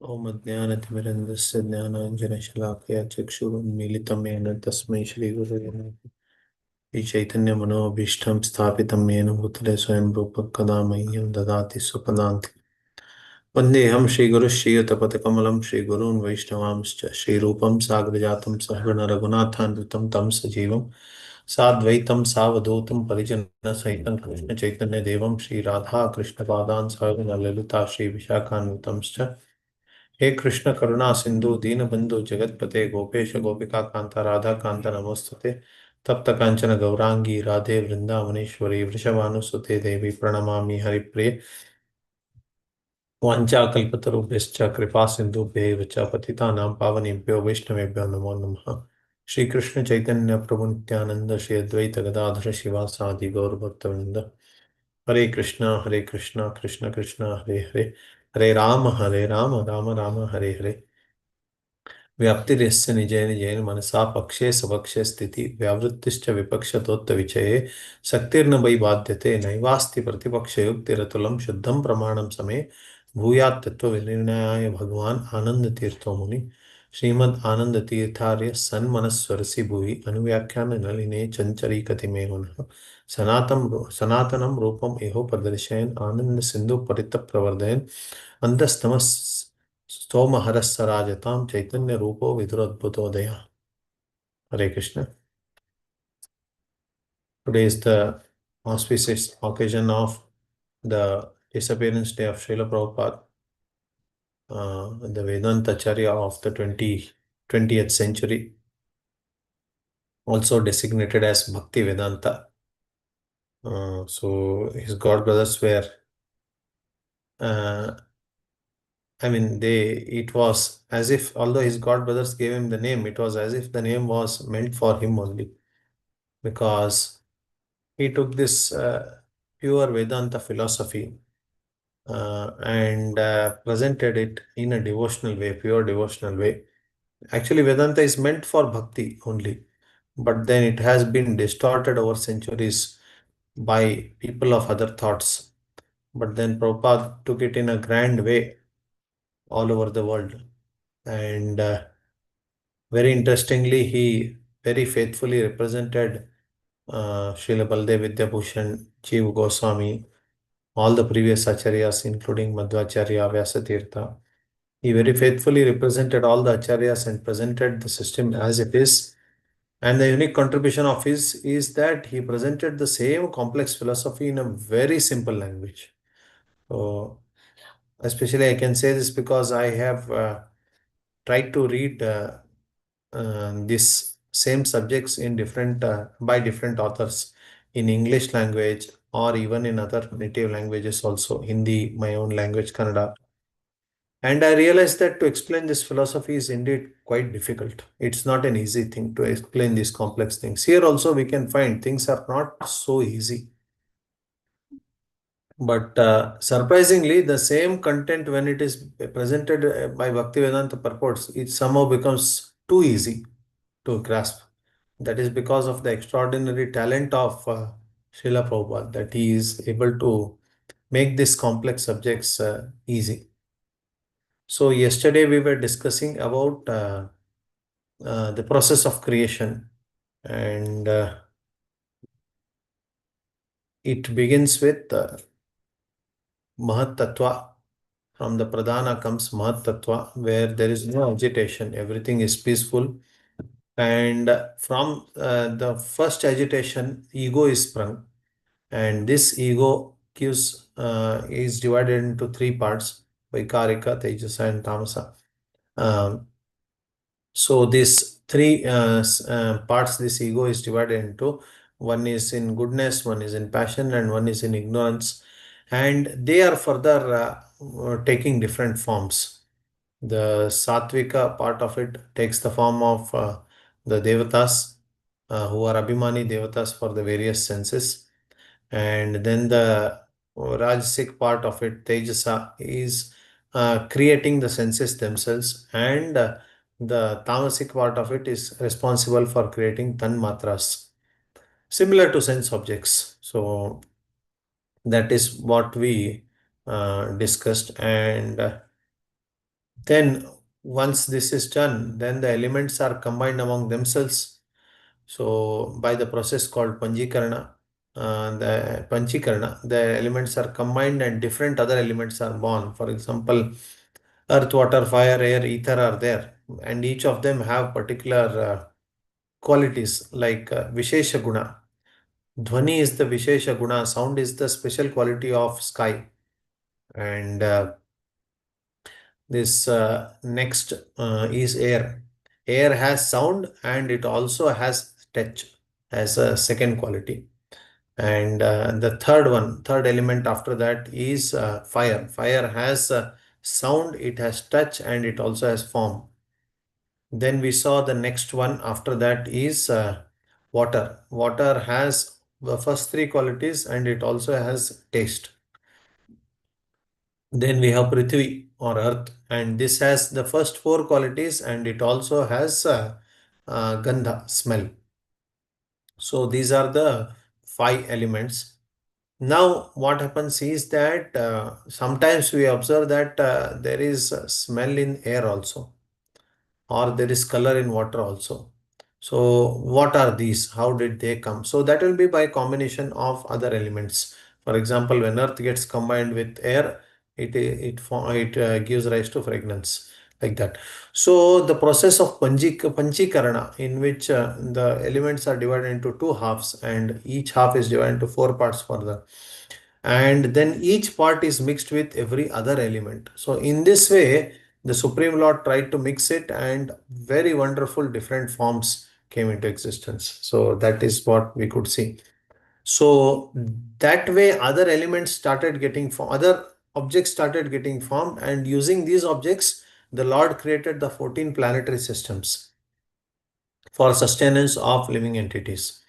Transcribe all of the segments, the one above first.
ओम अज्ञानतिमिरन्धस्य ज्ञानाञ्जनशलाकया चक्षुरुन्मीलितं येन तस्मै श्रीगुरवे नमः। श्रीचैतन्यमनोभीष्टं स्थापितं येन भूतले स्वयं रूपः कदा मह्यं ददाति स्वपदान्ति। वन्देऽहं श्रीगुरुश्रीयुतपथकमलं श्रीगुरून् वैष्णवांश्च श्रीरूपं साग्रजातं सहगण रघुनाथान्वितं तं सजीवं साद्वैतं सावधूतं परिजनसहितं कृष्णचैतन्यदेवं श्रीराधा कृष्णपादान् सहगण ललिता श्रीविशाखान्वितंश्च। हे कृष्ण करुणा सिंधु दीनबंधु जगतपते गोपेश गोपिका कांता राधा कांत नमोस्तुते। तप्त कांचन गौरांगी राधे वृंदावनेश्वरी वृषभानुसुते देवी प्रणमामि हरिप्रिये। वाञ्छाकल्पतरुभ्यश्च कृपा सिन्धुभ्यैव च पतितानां पावनेभ्यो वैष्णवेभ्यो नमो नमः। श्री कृष्ण चैतन्य प्रभु नित्यानंद श्री अद्वैत गदाधर शिवासादि गौरभक्तवृंद। हरे कृष्णा कृष्ण कृष्ण हरे हरे, हरे राम राम राम हरे हरे। व्याप्तिर्यस्य निजेन निजेन मनसा पक्षे सपक्षे स्थिति व्यावृत्तिश्च विपक्षतोत्तविषये शक्तिर्न वै बाध्यते नैवास्ति प्रतिपक्षयुक्तिरतुलं शुद्धं प्रमाणं समे भूयात् तत्त्वविनिर्णयाय भगवान् आनन्दतीर्थो मुनि श्रीमद् आनन्दतीर्थार्य सन्मनस्सरसि भुवि अनुव्याख्यान नलिने चञ्चरीकतिमे मनः सनातनं रूपम् इहो प्रदर्शयन् आनन्द सिन्धु परितप्रवर्धयन् अन्तस्तमः स्तोमहरस्सराजतां चैतन्य रूपो विदुरद्भुतोदय। Hare Krishna. Today is the auspicious occasion of the disappearance day of Srila Prabhupada, the Vedanta Acharya of the 20th century, also designated as Bhakti Vedanta. So his god brothers were, uh, it was as if, although his god brothers gave him the name, it was as if the name was meant for him only, because he took this pure Vedanta philosophy and presented it in a devotional way, pure devotional way. Actually, Vedanta is meant for bhakti only, but then it has been distorted over centuries by people of other thoughts. But then Prabhupada took it in a grand way all over the world. And very interestingly, he very faithfully represented Srila Baldev Vidyabhushan, Jiva Goswami, all the previous acharyas, including Madhvacharya, Vyasatirtha. He very faithfully represented all the acharyas and presented the system as it is. And the unique contribution of his is that he presented the same complex philosophy in a very simple language. So, especially I can say this because I have tried to read these same subjects in different by different authors in English language or even in other native languages also, Hindi, my own language, Kannada. And I realized that to explain this philosophy is indeed quite difficult. It's not an easy thing to explain these complex things. Here also we can find things are not so easy. But surprisingly, the same content, when it is presented by Bhaktivedanta purports, it somehow becomes too easy to grasp. That is because of the extraordinary talent of Srila Prabhupada, that he is able to make these complex subjects easy. So yesterday we were discussing about the process of creation, and it begins with Mahat Tattva. From the Pradhana comes Mahat Tattva, where there is no agitation, everything is peaceful. And from the first agitation, ego is sprung, and this ego is divided into three parts: Vaikarika, Tejasa, and Tamasa. Um, So these three parts, this ego is divided into: one is in goodness, one is in passion, and one is in ignorance. And they are further taking different forms. The Satvika part of it takes the form of the Devatas, who are Abhimani Devatas for the various senses. And then the Rajasic part of it, Tejasa, is creating the senses themselves, and the Tamasic part of it is responsible for creating Tanmatras, similar to sense objects. So that is what we discussed. And Then once this is done, then the elements are combined among themselves. So by the process called Panchikarana, the elements are combined and different other elements are born. For example, earth, water, fire, air, ether are there, and each of them have particular qualities like Vishesha Guna. Dhvani is the Vishesha Guna, sound is the special quality of sky. And this next is air. Air has sound and it also has touch as a second quality. And the third element after that is fire. Fire has sound, it has touch, and it also has form. Then we saw the next one after that is water. Water has the first three qualities and it also has taste. Then we have Prithvi or earth, and this has the first four qualities and it also has Gandha, smell. So these are the five elements. Now, what happens is that sometimes we observe that there is smell in air also, or there is color in water also. So, what are these? How did they come? So, that will be by combination of other elements. For example, when earth gets combined with air, it gives rise to fragrance like that. So, the process of Panchikarana, in which the elements are divided into two halves, and each half is divided into four parts further, and then each part is mixed with every other element. So in this way, the Supreme Lord tried to mix it, and very wonderful different forms came into existence. So that is what we could see. So that way, other elements started getting formed, other objects started getting formed, and using these objects, the Lord created the 14 planetary systems for sustenance of living entities.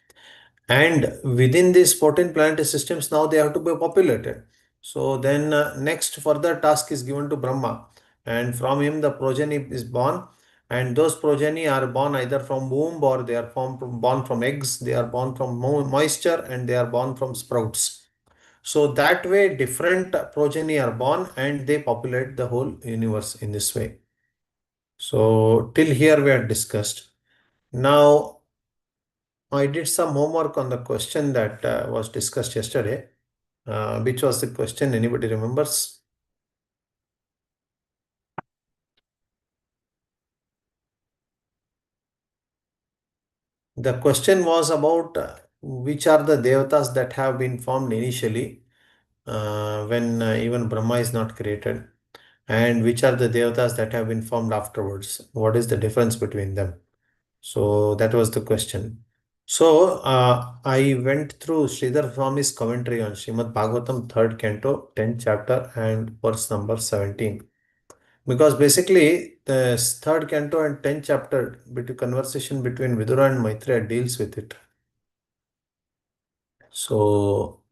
And within these 14 planetary systems, now they have to be populated. So then next further task is given to Brahma, and from him the progeny is born, and those progeny are born either from womb, or they are born from eggs, they are born from moisture, and they are born from sprouts. So that way different progeny are born and they populate the whole universe in this way. So till here we have discussed. Now I did some homework on the question that was discussed yesterday. Which was the question? Anybody remembers? The question was about which are the devatas that have been formed initially when even Brahma is not created, and which are the devatas that have been formed afterwards. What is the difference between them? So that was the question. So I went through Sridhar Swami's commentary on Srimad Bhagavatam, third canto, 10th chapter, and verse number 17. Because basically, the third canto and 10th chapter, between conversation between Vidura and Maitreya deals with it. So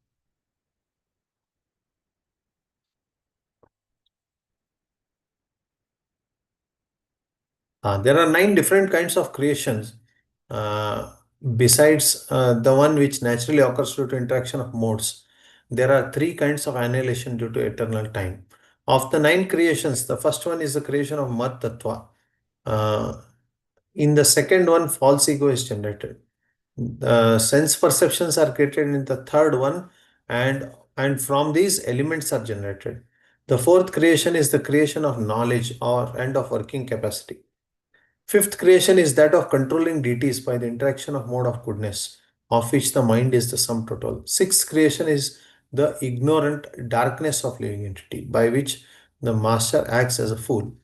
there are nine different kinds of creations. Uh, Besides the one which naturally occurs due to interaction of modes, there are three kinds of annihilation due to eternal time. Of the nine creations, the first one is the creation of Mat Tattva. Uh, in the second one, false ego is generated. The sense perceptions are created in the third one, and from these elements are generated. The fourth creation is the creation of knowledge or and of working capacity. Fifth creation is that of controlling deities by the interaction of mode of goodness, of which the mind is the sum total. Sixth creation is the ignorant darkness of living entity, by which the master acts as a fool.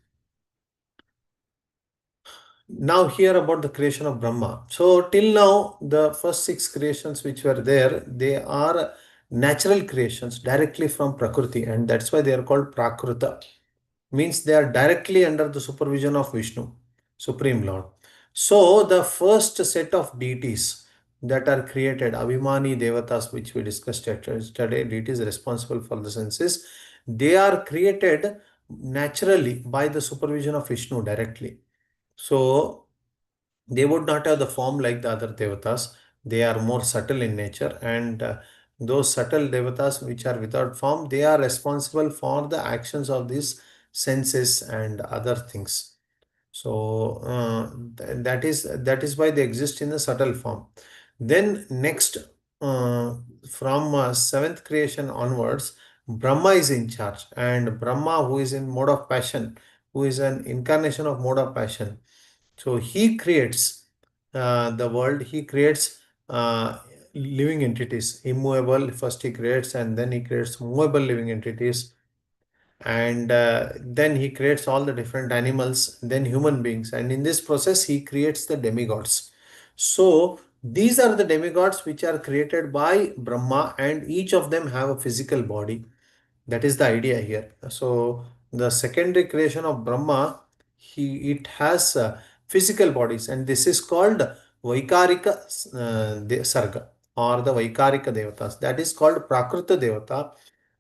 Now hear about the creation of Brahma. So till now, the first six creations which were there, they are natural creations directly from Prakriti, and that's why they are called Prakruta. Means they are directly under the supervision of Vishnu, Supreme Lord. So the first set of deities that are created, Abhimani Devatas, which we discussed yesterday, deities responsible for the senses, they are created naturally by the supervision of Vishnu directly. So they would not have the form like the other devatas. They are more subtle in nature, and those subtle devatas which are without form, they are responsible for the actions of these senses and other things. So that is why they exist in a subtle form. Then next, from seventh creation onwards, Brahma is in charge, and Brahma, who is in mode of passion, who is an incarnation of mode of passion, so he creates the world. He creates living entities, immovable. First he creates, and then he creates movable living entities, and then he creates all the different animals, then human beings, and in this process he creates the demigods. So these are the demigods which are created by Brahma, and each of them have a physical body. That is the idea here. So the secondary creation of Brahma, it has physical bodies, and this is called Vaikarika Sarga, or the Vaikarika Devatas. That is called Prakruta Devata,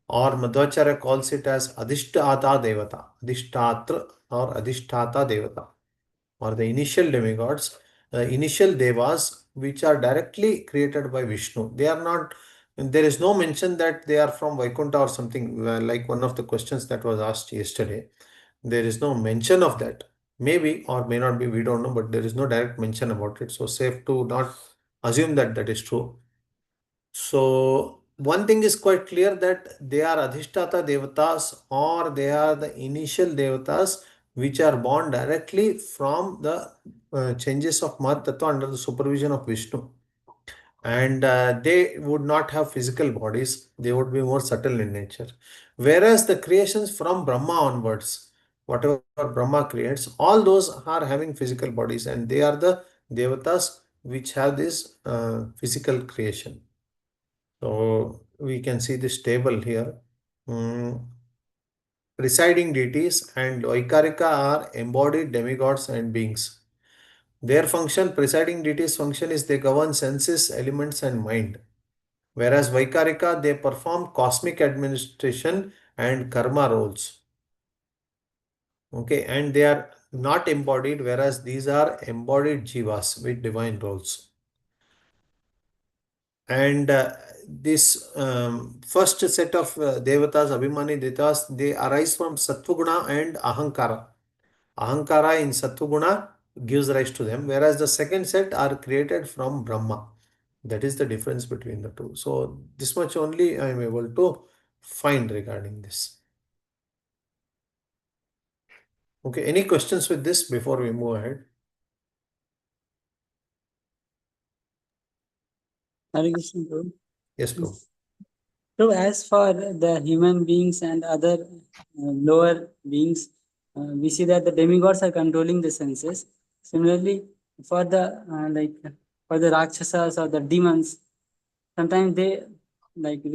or Madhvacharya calls it as Adhishtata Devata, Adhishtatra or Adhishtata Devata, or the initial demigods, initial devas, which are directly created by Vishnu. They are not, there is no mention that they are from Vaikuntha or something, like one of the questions that was asked yesterday. There is no mention of that. Maybe or may not be, we don't know, but there is no direct mention about it. So safe to not assume that that is true. So one thing is quite clear, that they are Adhishtata Devatas, or they are the initial Devatas which are born directly from the changes of Mahat Tattva under the supervision of Vishnu. And they would not have physical bodies, they would be more subtle in nature. Whereas the creations from Brahma onwards, whatever Brahma creates, all those are having physical bodies, and they are the Devatas which have this physical creation. So we can see this table here. Mm, Presiding deities and Vaikarika are embodied demigods and beings. Their function, presiding deities' function, is they govern senses, elements, and mind. Whereas Vaikarika, they perform cosmic administration and karma roles. Okay, and they are not embodied, whereas these are embodied jivas with divine roles. And this first set of devatas, Abhimani devatas, they arise from Sattvaguna and Ahankara. Ahankara in Sattvaguna gives rise to them, whereas the second set are created from Brahma. That is the difference between the two. So this much only I am able to find regarding this. Okay, any questions with this before we move ahead? Hare Krishna, Prabhu. Yes, bro. So, as for the human beings and other lower beings, we see that the demigods are controlling the senses. Similarly, for the for the Rakshasas or the demons, sometimes they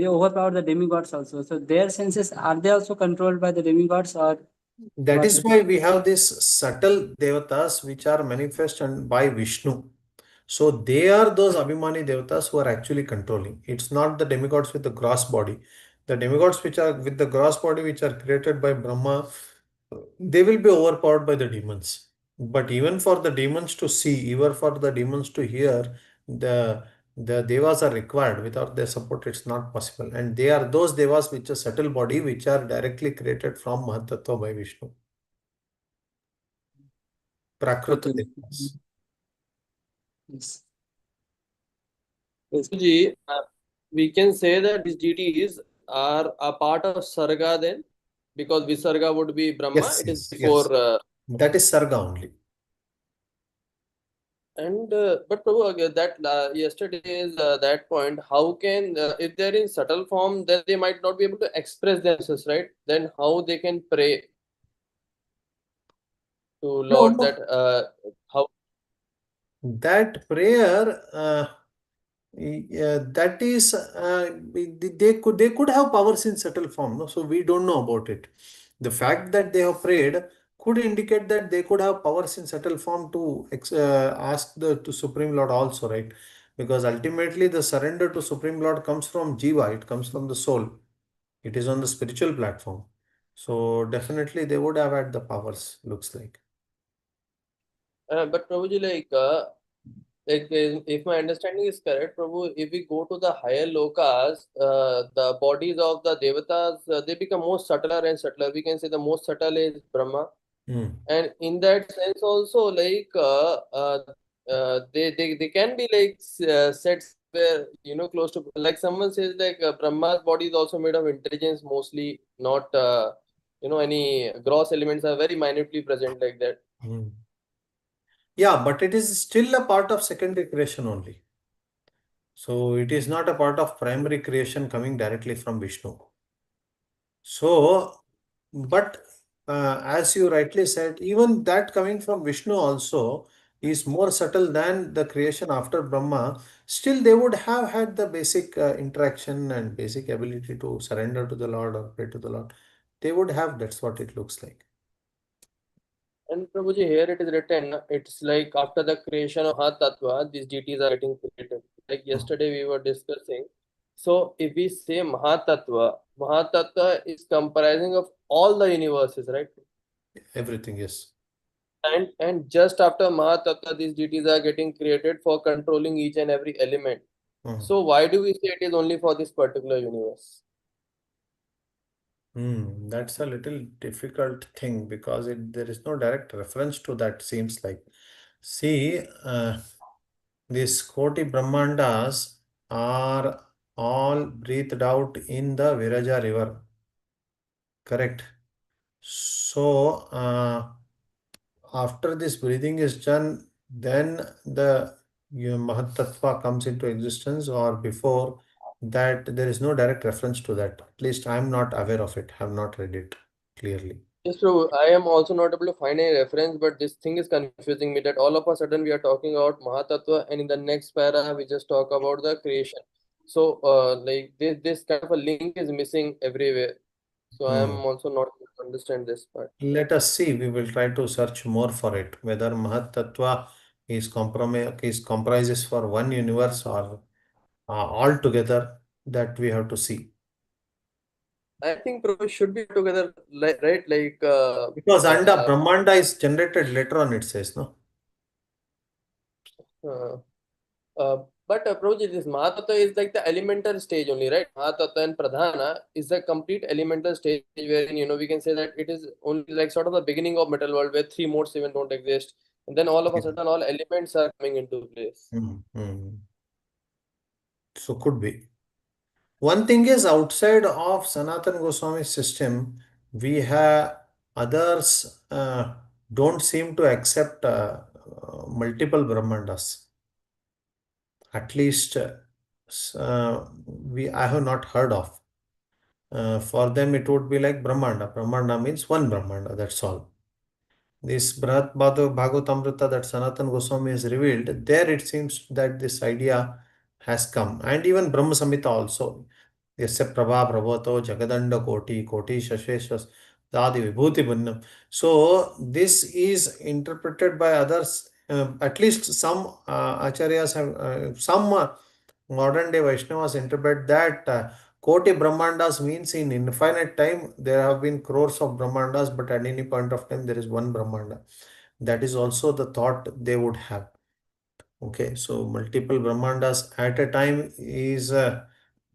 overpower the demigods also. So their senses, are they also controlled by the demigods, or That what? is why we have these subtle devatas which are manifest and by Vishnu. So they are those Abhimani devatas who are actually controlling. It's not the demigods with the gross body. The demigods which are with the gross body, which are created by Brahma, they will be overpowered by the demons. But even for the demons to see, even for the demons to hear, the the devas are required. Without their support, it's not possible. And they are those devas which are subtle body, which are directly created from Mahatattva by Vishnu. Prakruta Okay. devas. Yes. Yes. Ji, we can say that these deities are a part of Sarga then, because Visarga would be Brahma. Yes, It is yes, yes. before. That is Sarga only. And but Prabhu, that yesterday's that point, how can if they're in subtle form, then they might not be able to express themselves, right? Then how they can pray to No, Lord, that no. how? That prayer, yeah, that is, they could have powers in subtle form. No, so we don't know about it. The fact that they have prayed could indicate that they could have powers in subtle form to ask the to Supreme Lord also, right? Because ultimately the surrender to Supreme Lord comes from Jiva. It comes from the soul. It is on the spiritual platform. So definitely they would have had the powers. Looks like. But Prabhuji, like like if my understanding is correct, Prabhu, if we go to the higher lokas, the bodies of the devatas, they become more subtler and subtler. We can say the most subtle is Brahma, Hmm. and in that sense also, like they can be like set somewhere, close to, like someone says, like Brahma's body is also made of intelligence mostly, not any gross elements are very minutely present like that. Hmm. Yeah, but it is still a part of secondary creation only. So it is not a part of primary creation coming directly from Vishnu. So, but as you rightly said, even that coming from Vishnu also is more subtle than the creation after Brahma. Still, they would have had the basic interaction and basic ability to surrender to the Lord or pray to the Lord. They would have, that's what it looks like. And Prabhuji, here it is written, it's like after the creation of Mahatattva, these deities are getting created. Like yesterday we were discussing. So if we say Mahatattva is comprising of all the universes, right? Everything, yes. And just after Mahatattva, these deities are getting created for controlling each and every element. Mhm. So why do we say it is only for this particular universe? That's a little difficult thing because there is no direct reference to that, seems like. See, these Koti Brahmandas are all breathed out in the Viraja river, correct? So, after this breathing is done, then the Mahatattva comes into existence, or before that, there is no direct reference to that. At least I am not aware of it, have not read it clearly. Yes, Prabhu. I am also not able to find any reference, but this thing is confusing me that all of a sudden we are talking about Mahatattva, and in the next para we just talk about the creation. So, like this kind of a link is missing everywhere. So I am Hmm. also not able to understand this part. Let us see. We will try to search more for it. Whether Mahat Tattva is comprises for one universe or all together. That we have to see. I think Prabhu should be together, like, right? Like, Because Anda uh, Brahmanda is generated later on. It says no. uh, but Prabhuji, this Mahatattva is like the elemental stage only, right? Mahatattva and Pradhana is the complete elemental stage wherein, we can say that it is only like sort of the beginning of metal world where three modes even don't exist. And then all of a Yeah. sudden, all elements are coming into place. Hmm. So could be. One thing is outside of Sanatan Goswami's system, we have others don't seem to accept multiple Brahmandas. At least we I have not heard of. For them, it would be like Brahmanda. Brahmanda means one Brahmanda. That's all. This Bhagavatamrita that Sanatan Goswami has revealed, there it seems that this idea has come. And even Brahma Samhita also. Yasya Prabha Prabhato Jagadanda Koti Shasheshwas Dadi Vibhuti Bhunnam. So this is interpreted by others. At least some acharyas have, some modern day Vaishnavas interpret that Koti Brahmandas means in infinite time there have been crores of Brahmandas, but at any point of time there is one Brahmanda. That is also the thought they would have. Okay, so multiple Brahmandas at a time is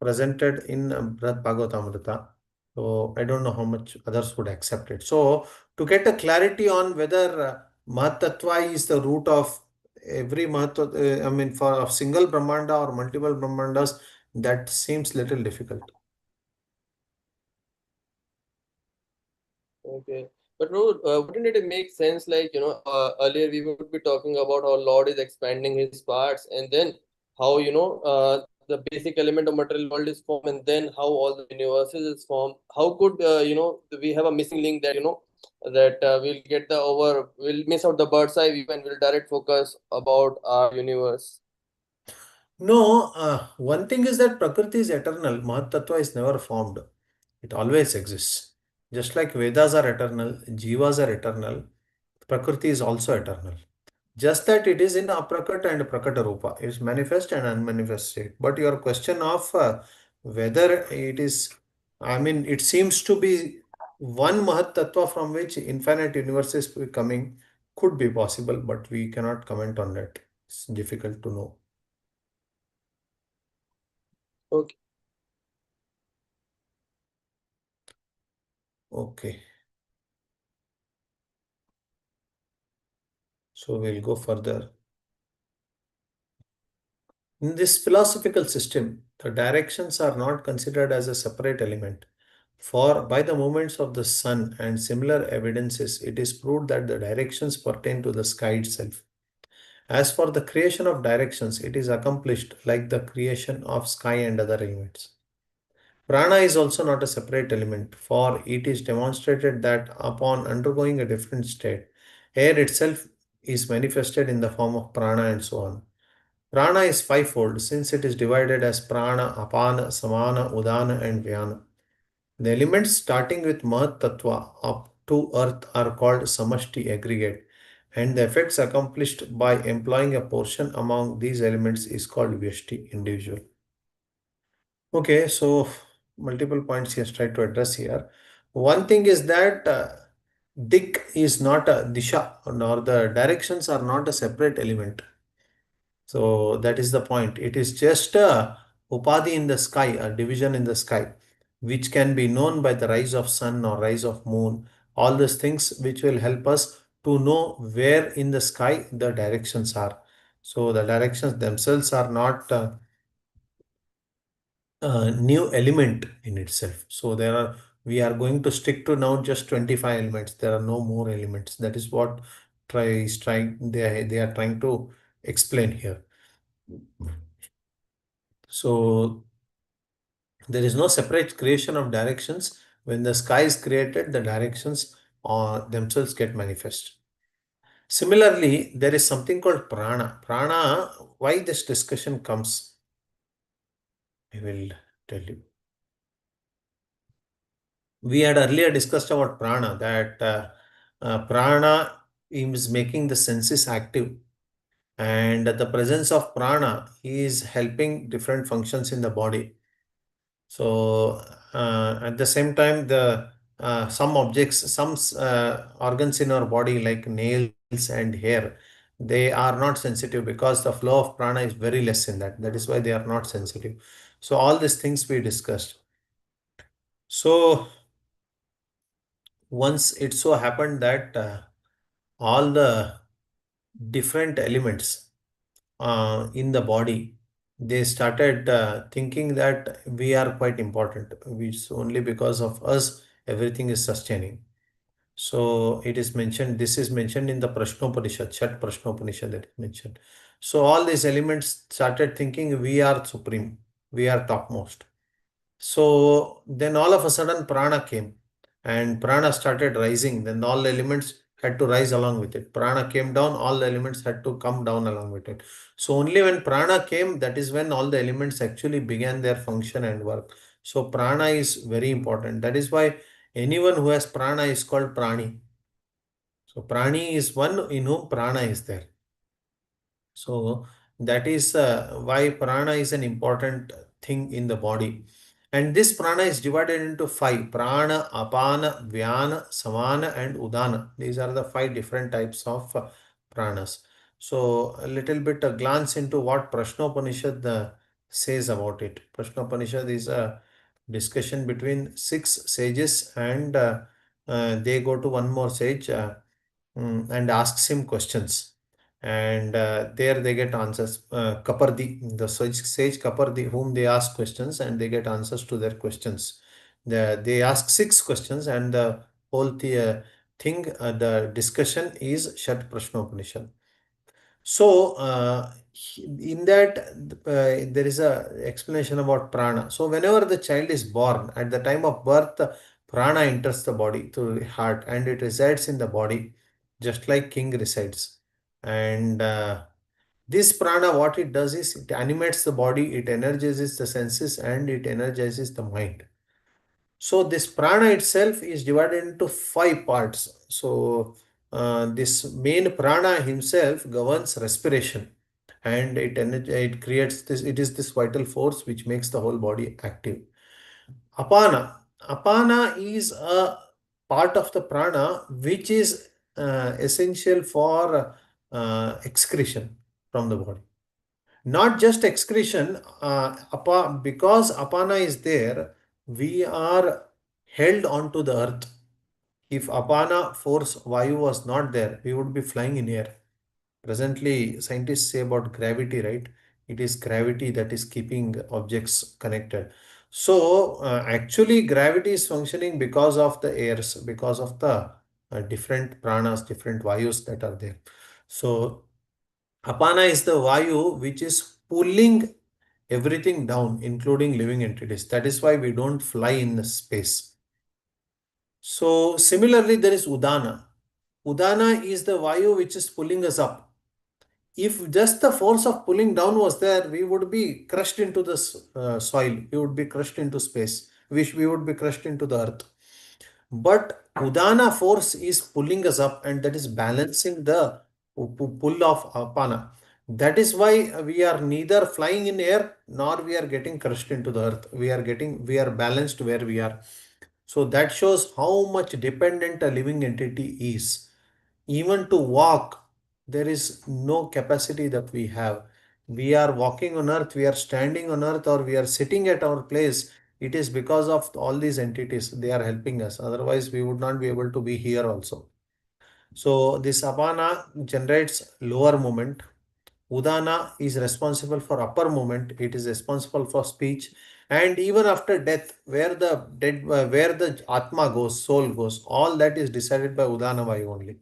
presented in Brad Bhagavatamrita. So I don't know how much others would accept it. So to get a clarity on whether Mahatattva is the root of every Mahatattva, I mean for a single Brahmanda or multiple Brahmandas, that seems little difficult. Okay. But no, wouldn't it make sense, like, earlier we would be talking about how Lord is expanding his parts, and then how, the basic element of material world is formed, and then how all the universes is formed. How could, we have a missing link that, that we'll miss out the bird's eye view and we'll direct focus about our universe. No, one thing is that Prakriti is eternal. Mahatattva is never formed. It always exists. Just like Vedas are eternal, Jivas are eternal, Prakriti is also eternal. Just that it is in Aprakat and Prakata Rupa. It is manifest and unmanifest state. But your question of whether it is, I mean, it seems to be one Mahat Tattva from which infinite universes will coming could be possible, but we cannot comment on that. It's difficult to know. Okay. Okay. So we'll go further. In this philosophical system, the directions are not considered as a separate element. For by the movements of the sun and similar evidences, it is proved that the directions pertain to the sky itself. As for the creation of directions, it is accomplished like the creation of sky and other elements. Prana is also not a separate element, for it is demonstrated that upon undergoing a different state, air itself is manifested in the form of prana and so on. Prana is fivefold since it is divided as prana, apana, samana, udana, and vyana. The elements starting with Mahat Tattva up to earth are called Samashti aggregate, and the effects accomplished by employing a portion among these elements is called Vyashti individual. Okay, so multiple points he has tried to address here. One thing is that Dik is not a Disha, nor the directions are not a separate element. So that is the point. It is just a Upadhi in the sky, a division in the sky, which can be known by the rise of sun or rise of moon. All these things which will help us to know where in the sky the directions are. So the directions themselves are not new element in itself. So we are going to stick to now just 25 elements. There are no more elements. That is what they are trying to explain here. So there is no separate creation of directions. When the sky is created, the directions themselves get manifest. Similarly, there is something called prana. Prana, why this discussion comes, I will tell you. We had earlier discussed about prana, that prana is making the senses active, and the presence of prana is helping different functions in the body. So at the same time, the some objects, some organs in our body like nails and hair, they are not sensitive because the flow of prana is very less in that. That is why they are not sensitive. So all these things we discussed. So once it so happened that all the different elements in the body, they started thinking that we are quite important, which only because of us everything is sustaining. So it is mentioned, this is mentioned in the Prashnopanishad, Chat Prashnopanishad that is mentioned. So all these elements started thinking we are supreme, we are topmost. So then all of a sudden prana came and prana started rising. Then all the elements had to rise along with it. Prana came down, all the elements had to come down along with it. So only when prana came, that is when all the elements actually began their function and work. So prana is very important. That is why anyone who has prana is called prani. So prani is one in whom prana is there. So that is why prana is an important thing in the body. And this prana is divided into five: prana, apana, vyana, samana, and udana. These are the five different types of pranas. So a little bit a glance into what Prashnopanishad says about it. Prashnopanishad is a discussion between six sages, and they go to one more sage and asks him questions, and there they get answers. Kapardi, the sage Kapardi, whom they ask questions and they get answers to their questions. They ask six questions, and the whole the discussion is Shat Prashnopanishad. So in that there is a explanation about prana. So whenever the child is born, at the time of birth, prana enters the body through the heart and it resides in the body, just like king resides. And this prana, what it does is it animates the body, it energizes the senses, and it energizes the mind. So this prana itself is divided into five parts. So this main prana himself governs respiration, and it creates this. It is this vital force which makes the whole body active. Apana is a part of the prana which is essential for excretion. from the body. Not just excretion, because apana is there, we are held onto the earth. If apana force vayu was not there, we would be flying in air. Presently, scientists say about gravity, right? It is gravity that is keeping objects connected. So, actually, gravity is functioning because of the airs, because of the different pranas, different vayus that are there. So, apana is the vayu which is pulling everything down, including living entities. That is why we don't fly in space. So, similarly, there is udana. Udana is the vayu which is pulling us up. If just the force of pulling down was there, we would be crushed into the soil, we would be crushed into space, which we would be crushed into the earth. But Udana force is pulling us up, and that is balancing the pull of Apana. That is why we are neither flying in air nor we are getting crushed into the earth. We are balanced where we are. So that shows how much dependent a living entity is. Even to walk, there is no capacity that we have. We are walking on earth, we are standing on earth, or we are sitting at our place. It is because of all these entities. They are helping us. Otherwise, we would not be able to be here also. So this apana generates lower movement. Udana is responsible for upper movement. It is responsible for speech. And even after death, where the atma goes, soul goes, all that is decided by Udana Vayu only.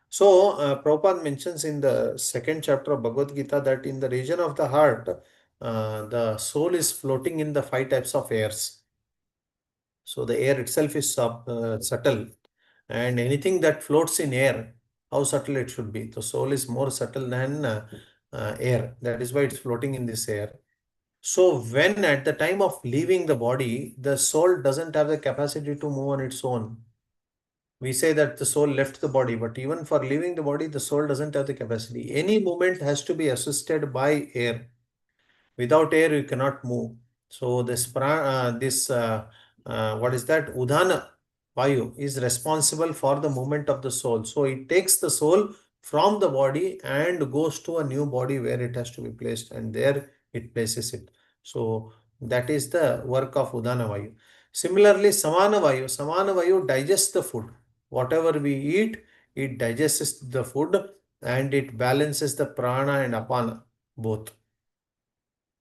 So, Prabhupada mentions in the second chapter of Bhagavad Gita that in the region of the heart, the soul is floating in the five types of airs. So, the air itself is subtle, and anything that floats in air, how subtle it should be. The soul is more subtle than air. That is why it's floating in this air. So, when at the time of leaving the body, the soul doesn't have the capacity to move on its own. We say that the soul left the body, but even for leaving the body, the soul doesn't have the capacity. Any movement has to be assisted by air. Without air, you cannot move. So what is that? Udhana Vayu is responsible for the movement of the soul. So it takes the soul from the body and goes to a new body where it has to be placed, and there it places it. So that is the work of Udhana Vayu. Similarly, Samana Vayu digests the food. Whatever we eat, it digests the food and it balances the prana and apana both.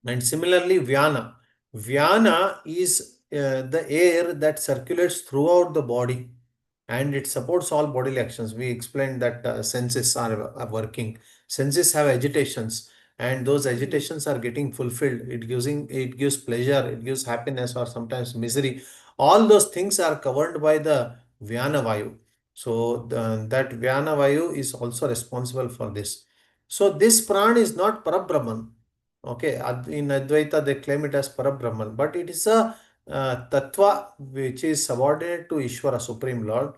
And similarly, Vyana. Vyana is the air that circulates throughout the body and it supports all bodily actions. We explained that senses are working. Senses have agitations, and those agitations are getting fulfilled. It gives pleasure, it gives happiness, or sometimes misery. All those things are covered by the Vyana Vayu. So that Vyana Vayu is also responsible for this. So this pran is not Parabrahman. Okay, in Advaita they claim it as Parabrahman, but it is a tattva which is subordinate to Ishvara, Supreme Lord.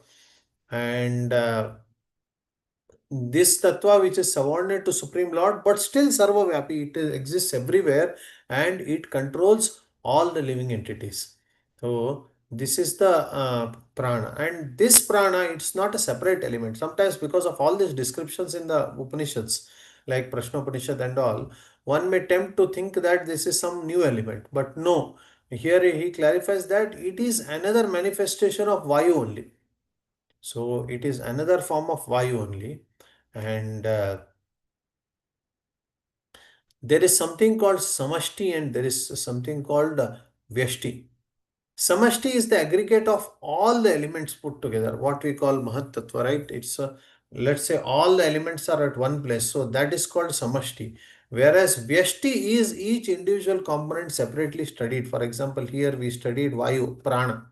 And this tattva which is subordinate to Supreme Lord, but still Sarvavyapi, it exists everywhere and it controls all the living entities. So this is the prana, and this prana, it's not a separate element. Sometimes because of all these descriptions in the Upanishads, like Prashna Upanishad and all, one may tempt to think that this is some new element, but no. Here he clarifies that it is another manifestation of Vayu only. So it is another form of Vayu only. And there is something called Samashti and there is something called Vyashti. Samashti is the aggregate of all the elements put together, what we call Mahat Tattva, right? It's let's say all the elements are at one place. So that is called Samashti. Whereas Vyashti is each individual component separately studied. For example, here we studied Vayu, Prana.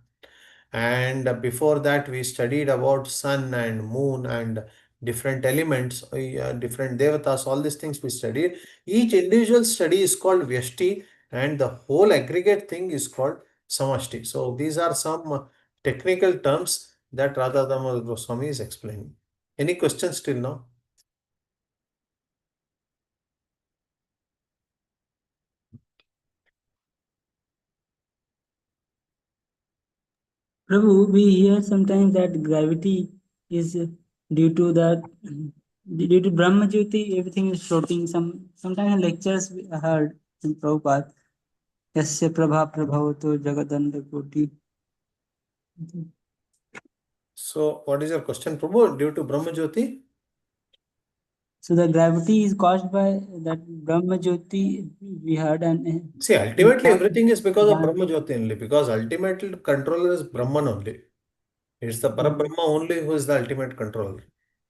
And before that we studied about sun and moon and different elements, different devatas, all these things we studied. Each individual study is called Vyashti and the whole aggregate thing is called Samashti. So these are some technical terms that Radha Damodar Goswami is explaining. Any questions till now? Prabhu, we hear sometimes that gravity is due to the Due to Brahma Jyoti, everything is floating. Sometimes in lectures I heard in Prabhupada, Yasya Prabha Prabhavato Jagadanda Koti. So, what is your question, Prabhu? Due to Brahma Jyoti? So the gravity is caused by that Brahma Jyoti we heard, and See, in ultimately fact, everything is because of Brahma Vedanta. Jyoti only, because ultimate controller is Brahman only. It's the Mm, Parabrahma only who is the ultimate controller.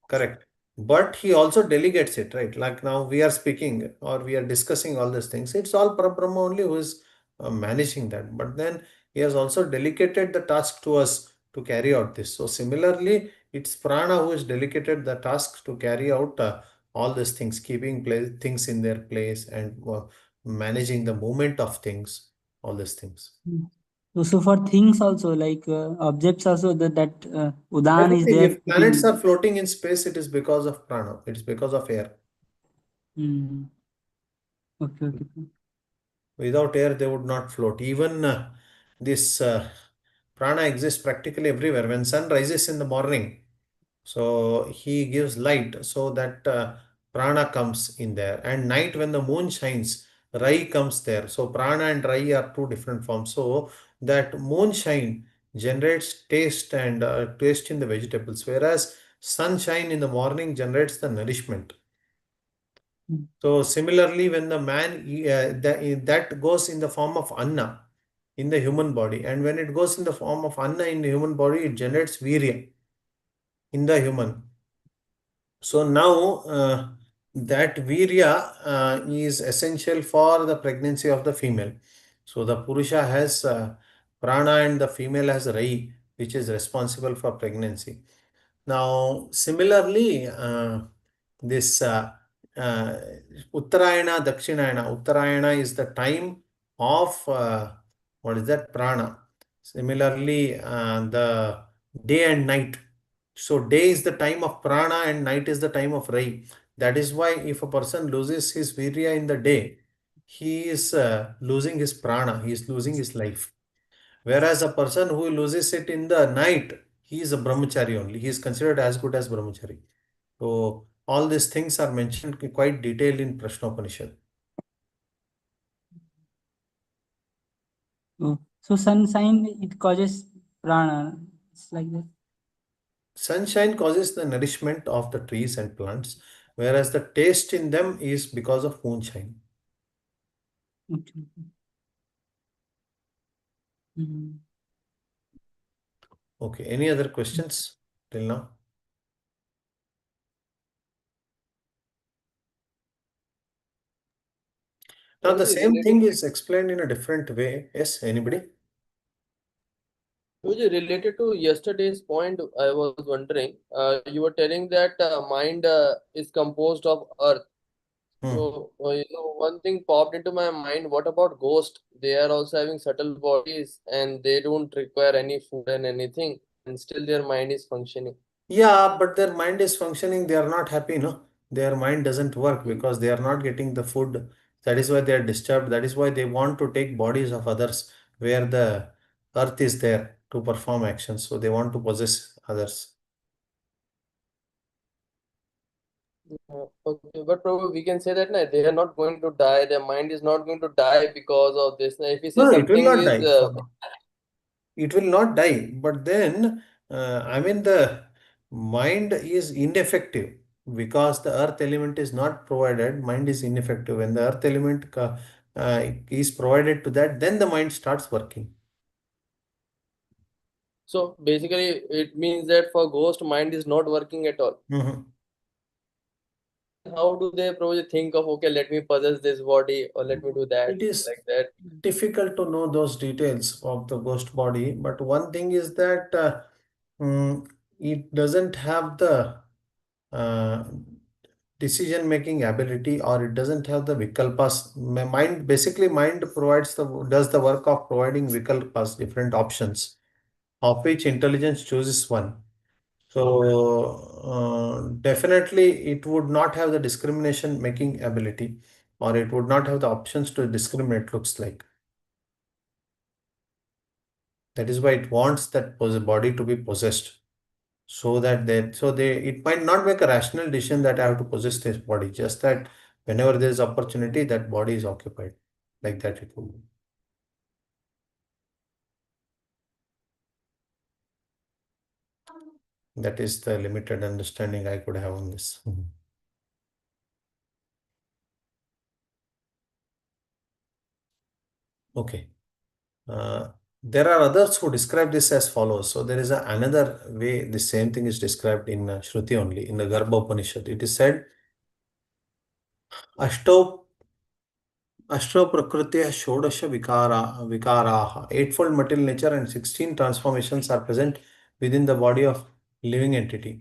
Correct. But he also delegates it, right? Like now we are speaking or we are discussing all these things. It's all Parabrahma only who is managing that. But then he has also delegated the task to us to carry out this. So similarly, it's Prana who has delegated the task to carry out all these things, keeping things in their place and managing the movement of things, all these things. mm. So for things also, like objects also, that Udan is Everything, there if planets are keeping. floating in space, it is because of prana, it's because of air. Mm, okay, okay. Without air, they would not float. Even this prana exists practically everywhere. When sun rises in the morning, so he gives light so that prana comes in there. And night when the moon shines, rai comes there. So prana and rai are two different forms. So that moonshine generates taste and taste in the vegetables, whereas sunshine in the morning generates the nourishment. Mm, So similarly, when the man that goes in the form of anna in the human body, and when it goes in the form of anna in the human body, it generates virya in the human. So now that virya is essential for the pregnancy of the female. So the purusha has prana and the female has rai, which is responsible for pregnancy. Now, similarly, this uh, Uttarayana, Dakshinayana. Uttarayana is the time of what is that? Prana. Similarly, the day and night. So, day is the time of prana and night is the time of rai. That is why if a person loses his virya in the day, he is losing his prana, he is losing his life. Whereas a person who loses it in the night, he is a brahmachari only. He is considered as good as brahmachari. So all these things are mentioned quite detailed in Prashnopanishad. oh. So sunshine it causes prana. It's like that. Sunshine causes the nourishment of the trees and plants, whereas the taste in them is because of moonshine. Okay. Mm. Okay, any other questions till now? Now the Prabhuji, same related thing is explained in a different way. Yes, anybody? Prabhuji, related to yesterday's point, I was wondering, you were telling that mind is composed of earth. Hmm. So, one thing popped into my mind. What about ghosts? They are also having subtle bodies and they don't require any food and anything, and still their mind is functioning. Yeah, but their mind is functioning. They are not happy, no? Their mind doesn't work because they are not getting the food. That is why they are disturbed. That is why they want to take bodies of others where the earth is there to perform actions. So they want to possess others. Okay, but probably we can say that they are not going to die. Their mind is not going to die because of this. Now, if we say No, it will something not is die. It will not die. But then, I mean, the mind is ineffective because the earth element is not provided. Mind is ineffective. When the earth element is provided to that, then the mind starts working. so basically it means that for ghost mind is not working at all. Mhm. How do they probably think of, okay, let me possess this body or let me do that It is like that? difficult to know those details of the ghost body, but one thing is that it doesn't have the uh, decision making ability, or it doesn't have the vikalpas. Mind, basically mind provides the does the work of providing vikalpas, different options, of which intelligence chooses one. So definitely it would not have the discrimination making ability, or it would not have the options to discriminate, looks like. That is why it wants that body to be possessed. so that it might not make a rational decision that I have to possess this body, just that whenever there is opportunity, that body is occupied. Like that it will be. That is the limited understanding I could have on this. Okay. Uh, there are others who describe this as follows. So there is another way the same thing is described in Shruti only, in the Garbha Upanishad. It is said, Ashto Ashto Prakritiya Shodasha Vikaraha. Eightfold material nature and 16 transformations are present within the body of living entity.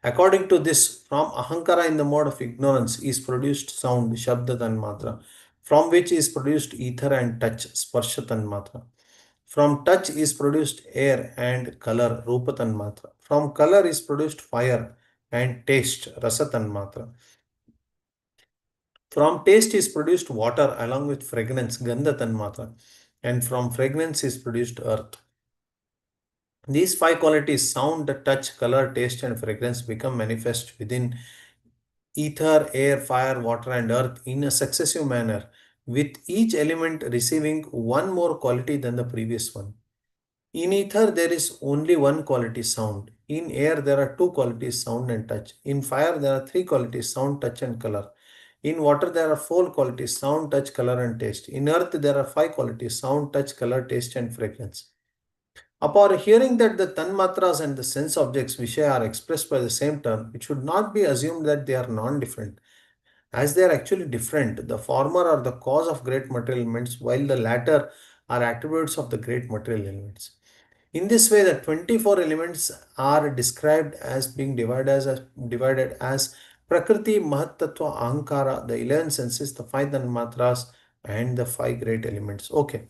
According to this, from Ahankara in the mode of ignorance is produced sound, Shabda Tanmatra, from which is produced ether and touch, Sparsha Tanmatra. From touch is produced air and color, Rupa Tanmatra. From color is produced fire and taste, Rasa Tanmatra. From taste is produced water along with fragrance, Gandha Tanmatra. And from fragrance is produced earth. These five qualities, sound, touch, color, taste, and fragrance, become manifest within ether, air, fire, water, and earth in a successive manner, with each element receiving one more quality than the previous one. In ether, there is only one quality, sound. In air, there are two qualities, sound and touch. In fire, there are three qualities, sound, touch, and color. In water, there are four qualities, sound, touch, color, and taste. In earth, there are five qualities, sound, touch, color, taste, and fragrance. Upon hearing that the tanmatras and the sense objects, Vishaya, are expressed by the same term, it should not be assumed that they are non-different, as they are actually different. The former are the cause of great material elements, while the latter are attributes of the great material elements. In this way, the 24 elements are described as being divided as Prakriti, Mahattattva, Ahankara, the 11 senses, the 5 Tanmatras, and the 5 great elements. Okay.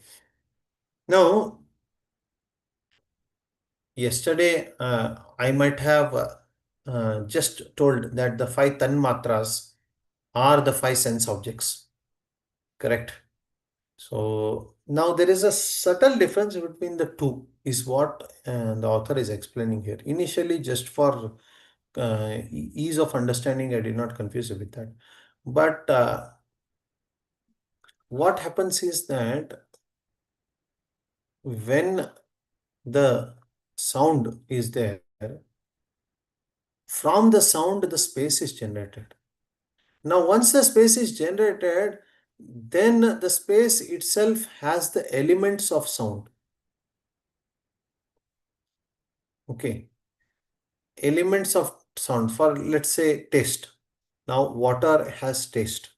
Now, yesterday, I might have just told that the 5 Tanmatras are the 5 sense objects. Correct. So now there is a subtle difference between the two, is what the author is explaining here. Initially, just for ease of understanding, I did not confuse you with that. But what happens is that when the sound is there, from the sound, the space is generated. Now, once the space is generated, then the space itself has the elements of sound. Okay. Elements of sound for, let's say, taste. Now, water has taste.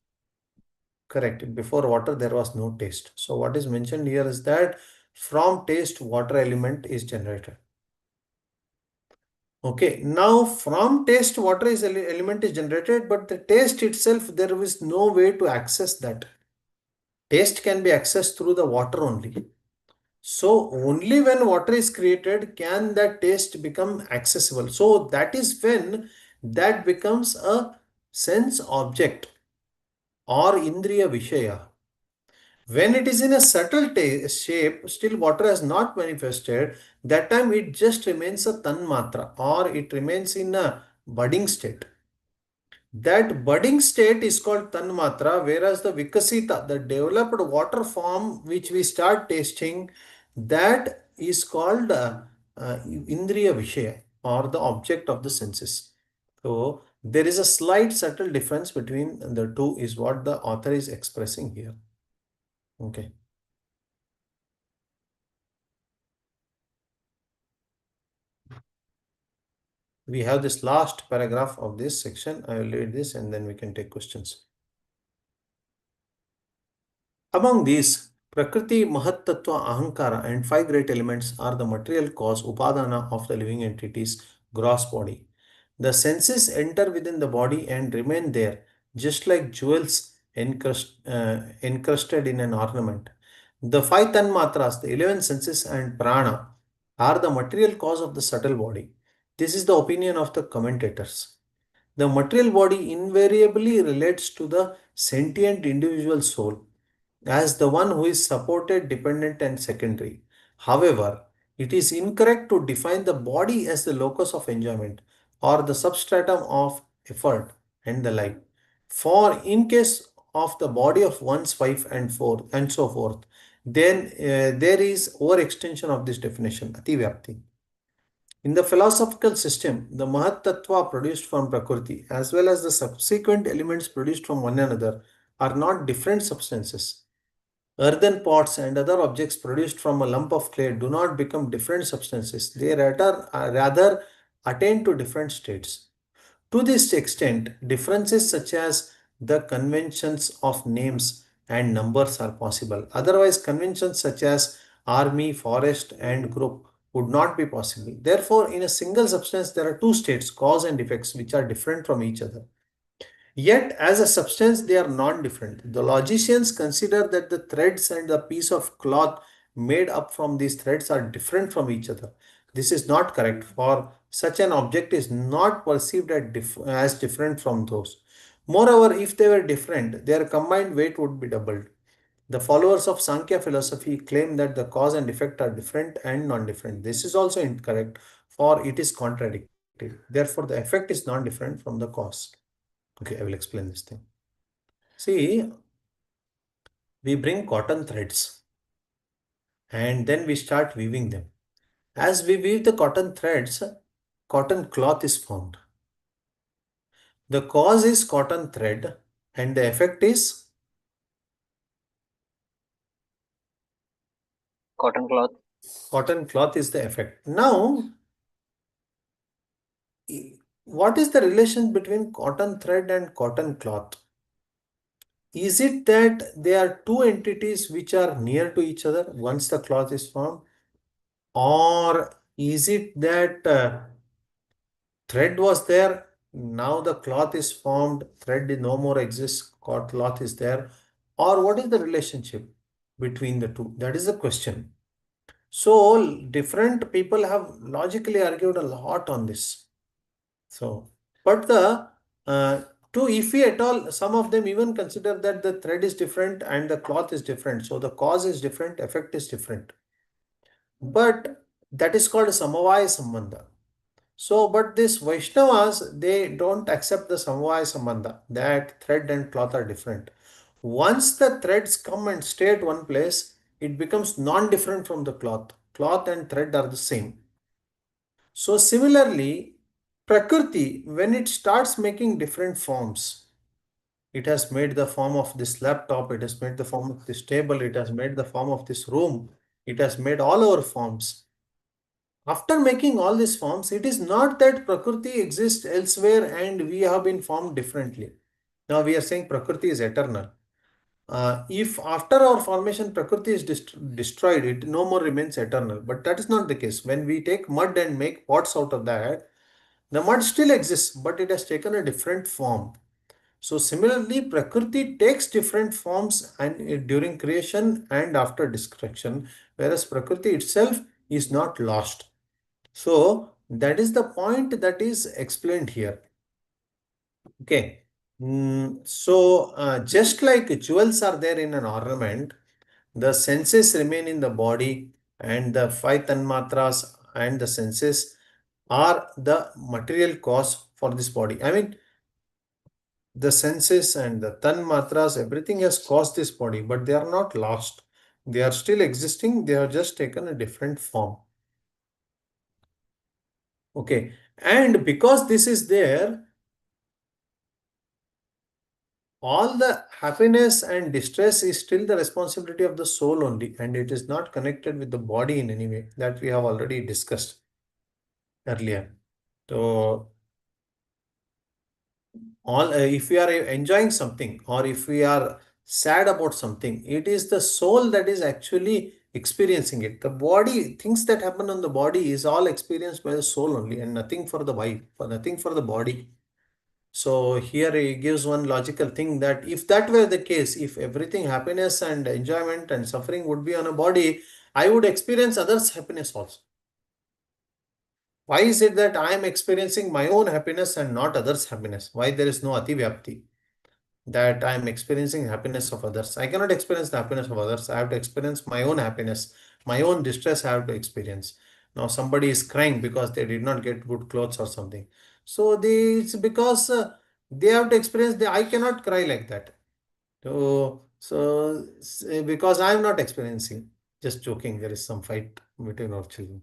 Correct. Before water, there was no taste. So, what is mentioned here is that from taste, water element is generated. Okay. Now, from taste, water is element is generated, but the taste itself, there is no way to access that. Taste can be accessed through the water only. So only when water is created can that taste become accessible. So that is when that becomes a sense object or indriya vishaya. When it is in a subtle shape, still water has not manifested, that time it just remains a tanmatra, or it remains in a budding state. That budding state is called tanmatra, whereas the vikasita, the developed water form which we start tasting, that is called indriya vishaya, or the object of the senses. So there is a slight subtle difference between the two, is what the author is expressing here. Okay. We have this last paragraph of this section. I will read this and then we can take questions. Among these, Prakriti, Mahattattva, Ahankara, and 5 great elements are the material cause, Upadana, of the living entity's gross body. The senses enter within the body and remain there, just like jewels encrusted in an ornament. The 5 Tanmatras, the 11 senses, and Prana are the material cause of the subtle body. This is the opinion of the commentators. The material body invariably relates to the sentient individual soul as the one who is supported, dependent, and secondary. However, It is incorrect to define the body as the locus of enjoyment or the substratum of effort and the like. For in case of the body of one's wife and so forth, then there is overextension of this definition, ativyapti. In the philosophical system, the Mahat Tattva produced from Prakriti as well as the subsequent elements produced from one another are not different substances. Earthen pots and other objects produced from a lump of clay do not become different substances. They rather attain to different states. To this extent, differences such as the conventions of names and numbers are possible. Otherwise, conventions such as army, forest, and group would not be possible. Therefore, in a single substance, there are two states, cause and effects, which are different from each other. Yet, as a substance, they are non-different. The logicians consider that the threads and the piece of cloth made up from these threads are different from each other. This is not correct, for such an object is not perceived as different from those. Moreover, if they were different, their combined weight would be doubled. The followers of Sankhya philosophy claim that the cause and effect are different and non-different. This is also incorrect, for it is contradictory. Therefore, the effect is non-different from the cause. Okay, I will explain this thing. See, we bring cotton threads and then we start weaving them. As we weave the cotton threads, cotton cloth is formed. The cause is cotton thread and the effect is Cotton cloth. cotton cloth is the effect. Now, what is the relation between cotton thread and cotton cloth? Is it that they are two entities which are near to each other once the cloth is formed? Or is it that thread was there, now the cloth is formed, thread no more exists, cloth is there? Or what is the relationship between the two? That is the question. So different people have logically argued a lot on this. So, but if we at all, some of them even consider that the thread is different and the cloth is different. So the cause is different, effect is different. But that is called Samavaya Sambandha. So, but these Vaishnavas, they don't accept the Samvaya Sambandha, that thread and cloth are different. Once the threads come and stay at one place, it becomes non-different from the cloth. Cloth and thread are the same. So, similarly, Prakriti, when it starts making different forms, it has made the form of this laptop, it has made the form of this table, it has made the form of this room, it has made all our forms. After making all these forms, it is not that Prakriti exists elsewhere and we have been formed differently. Now we are saying Prakriti is eternal. If after our formation Prakriti is destroyed, it no more remains eternal. But that is not the case. When we take mud and make pots out of that, the mud still exists, but it has taken a different form. So similarly, Prakriti takes different forms and during creation and after destruction, whereas Prakriti itself is not lost. So that is the point that is explained here. Okay. Just like jewels are there in an ornament, the senses remain in the body and the five tanmatras and the senses are the material cause for this body. I mean, the senses and the tanmatras, everything has caused this body, but they are not lost. They are still existing. They have just taken a different form. Okay. And because this is there, all the happiness and distress is still the responsibility of the soul only, and it is not connected with the body in any way, that we have already discussed earlier. So, if we are enjoying something or if we are sad about something, it is the soul that is actually experiencing it. The body, things that happen on the body is all experienced by the soul only and nothing for the wife, nothing for the body. So here he gives one logical thing that if that were the case, if everything happiness and enjoyment and suffering would be on a body, I would experience others' happiness also. Why is it that I am experiencing my own happiness and not others' happiness? Why there is no ativyapti? that I am experiencing happiness of others. I cannot experience the happiness of others. I have to experience my own happiness, my own distress I have to experience. Now somebody is crying because they did not get good clothes or something. So it's because they have to experience I cannot cry like that. Because I am not experiencing, just joking, there is some fight between our children.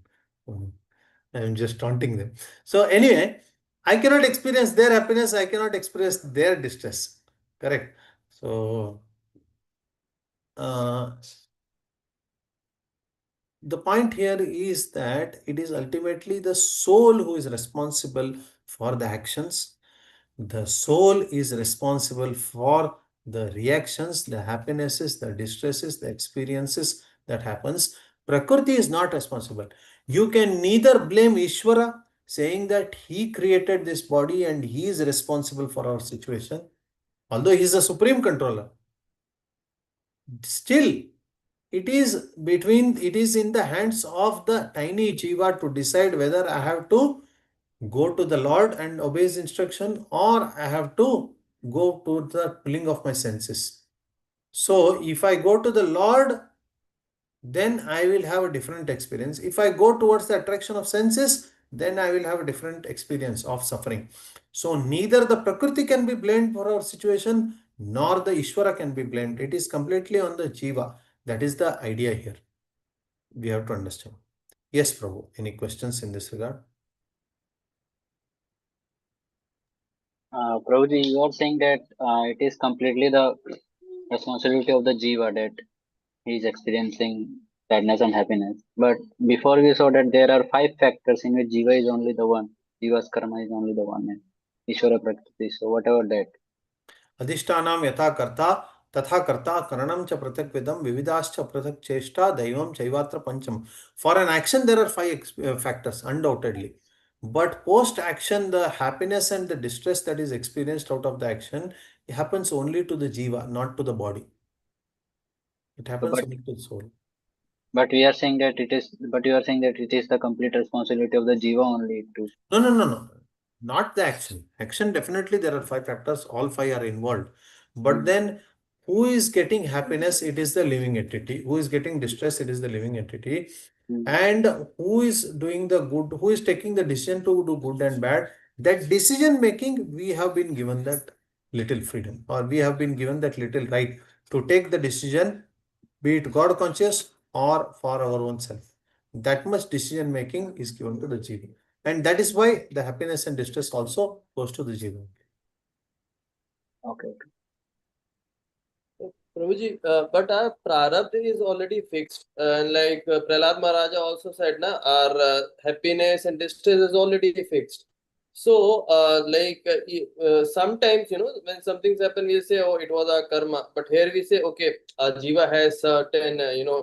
I am just taunting them. So anyway, I cannot experience their happiness, I cannot experience their distress. Correct. So uh, the point here is that it is ultimately the soul who is responsible for the actions. The soul is responsible for the reactions, the happinesses, the distresses, the experiences that happens. Prakriti is not responsible. You can neither blame Ishvara saying that he created this body and he is responsible for our situation, although he is the supreme controller. Still, it is in the hands of the tiny jiva to decide whether I have to go to the Lord and obey his instruction, or I have to go to the pulling of my senses. So if I go to the Lord, then I will have a different experience. If I go towards the attraction of senses, then I will have a different experience of suffering. So neither the Prakriti can be blamed for our situation, nor the Ishvara can be blamed. It is completely on the Jiva. That is the idea here. We have to understand. Yes, Prabhu. Any questions in this regard? Prabhuji, you are saying that it is completely the responsibility of the jiva that he is experiencing sadness and happiness. But before we saw that there are five factors in which jiva is only the one, jiva's karma is only the one, and Ishvara Prakriti. So whatever that. अधिष्ठानां यथा कर्ता तथा कर्ता करणं च पृथक् विधं विविधाश्च पृथक् चेष्टा दैवं चैवात्र पंचम. For an action there are five factors undoubtedly, but post action the happiness and the distress that is experienced out of the action happens only to the jiva, not to the body. It So, happens only to the soul. but we are saying that it is. But you are saying that it is the complete responsibility of the jiva only to. No. Not the action. Action, definitely there are five factors, all five are involved. But then who is getting happiness? It is the living entity. Who is getting distress? It is the living entity. And who is doing the good? Who is taking the decision to do good and bad? That decision making, we have been given that little freedom, or we have been given that little right to take the decision, be it God conscious or for our own self. That much decision making is given to the jiva. And that is why the happiness and distress also goes to the jiva. Okay. Prabhuji, but our prarabdha is already fixed. And like Prahlad Maharaja also said, na, our happiness and distress is already fixed. So, sometimes, when something's happen, we say, oh, it was our karma. But here we say, okay, Jiva has certain,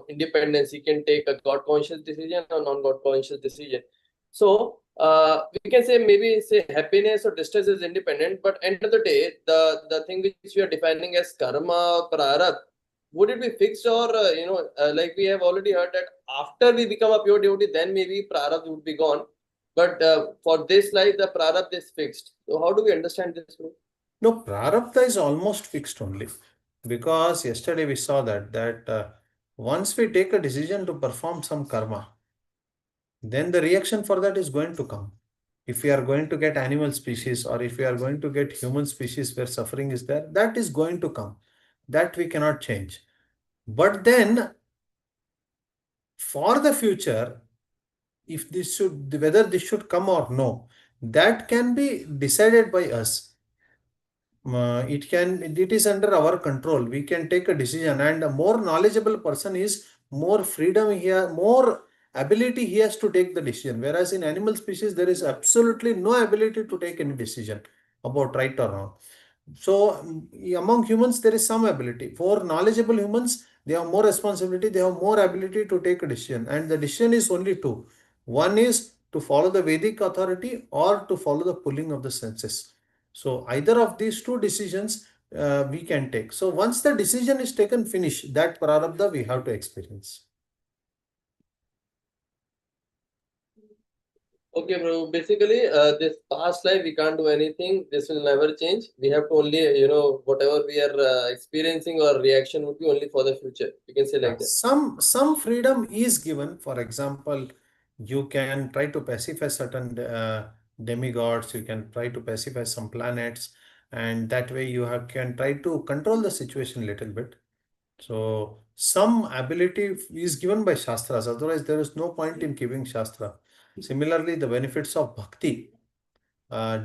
independence. He can take a God conscious decision or non God conscious decision. So, we can say maybe say happiness or distress is independent, but end of the day, the thing which we are defining as karma or prarabdha, would it be fixed, or like we have already heard that after we become a pure devotee, then maybe prarabdha would be gone. But for this life, the prarabdha is fixed. So how do we understand this, bro? No, prarabdha is almost fixed only, because yesterday we saw that once we take a decision to perform some karma, then the reaction for that is going to come. If we are going to get animal species, or if we are going to get human species where suffering is there, that is going to come. That we cannot change. But then for the future, if this should, whether this should come or no, that can be decided by us. It is under our control. We can take a decision, and a more knowledgeable person is more freedom here, more ability he has to take the decision. Whereas in animal species, there is absolutely no ability to take any decision about right or wrong. So among humans, there is some ability. For knowledgeable humans, they have more responsibility, they have more ability to take a decision, and the decision is only two. One is to follow the Vedic authority or to follow the pulling of the senses. So either of these two decisions we can take. So once the decision is taken, finish, that prarabdha we have to experience. Okay, bro. Basically, this past life we can't do anything. This will never change. We have to only, whatever we are experiencing or reaction would be only for the future. You can say like that. Some freedom is given. For example, you can try to pacify certain demigods. You can try to pacify some planets, and that way can try to control the situation a little bit. So some ability is given by Shastras. Otherwise, there is no point in giving Shastra. Similarly, the benefits of bhakti,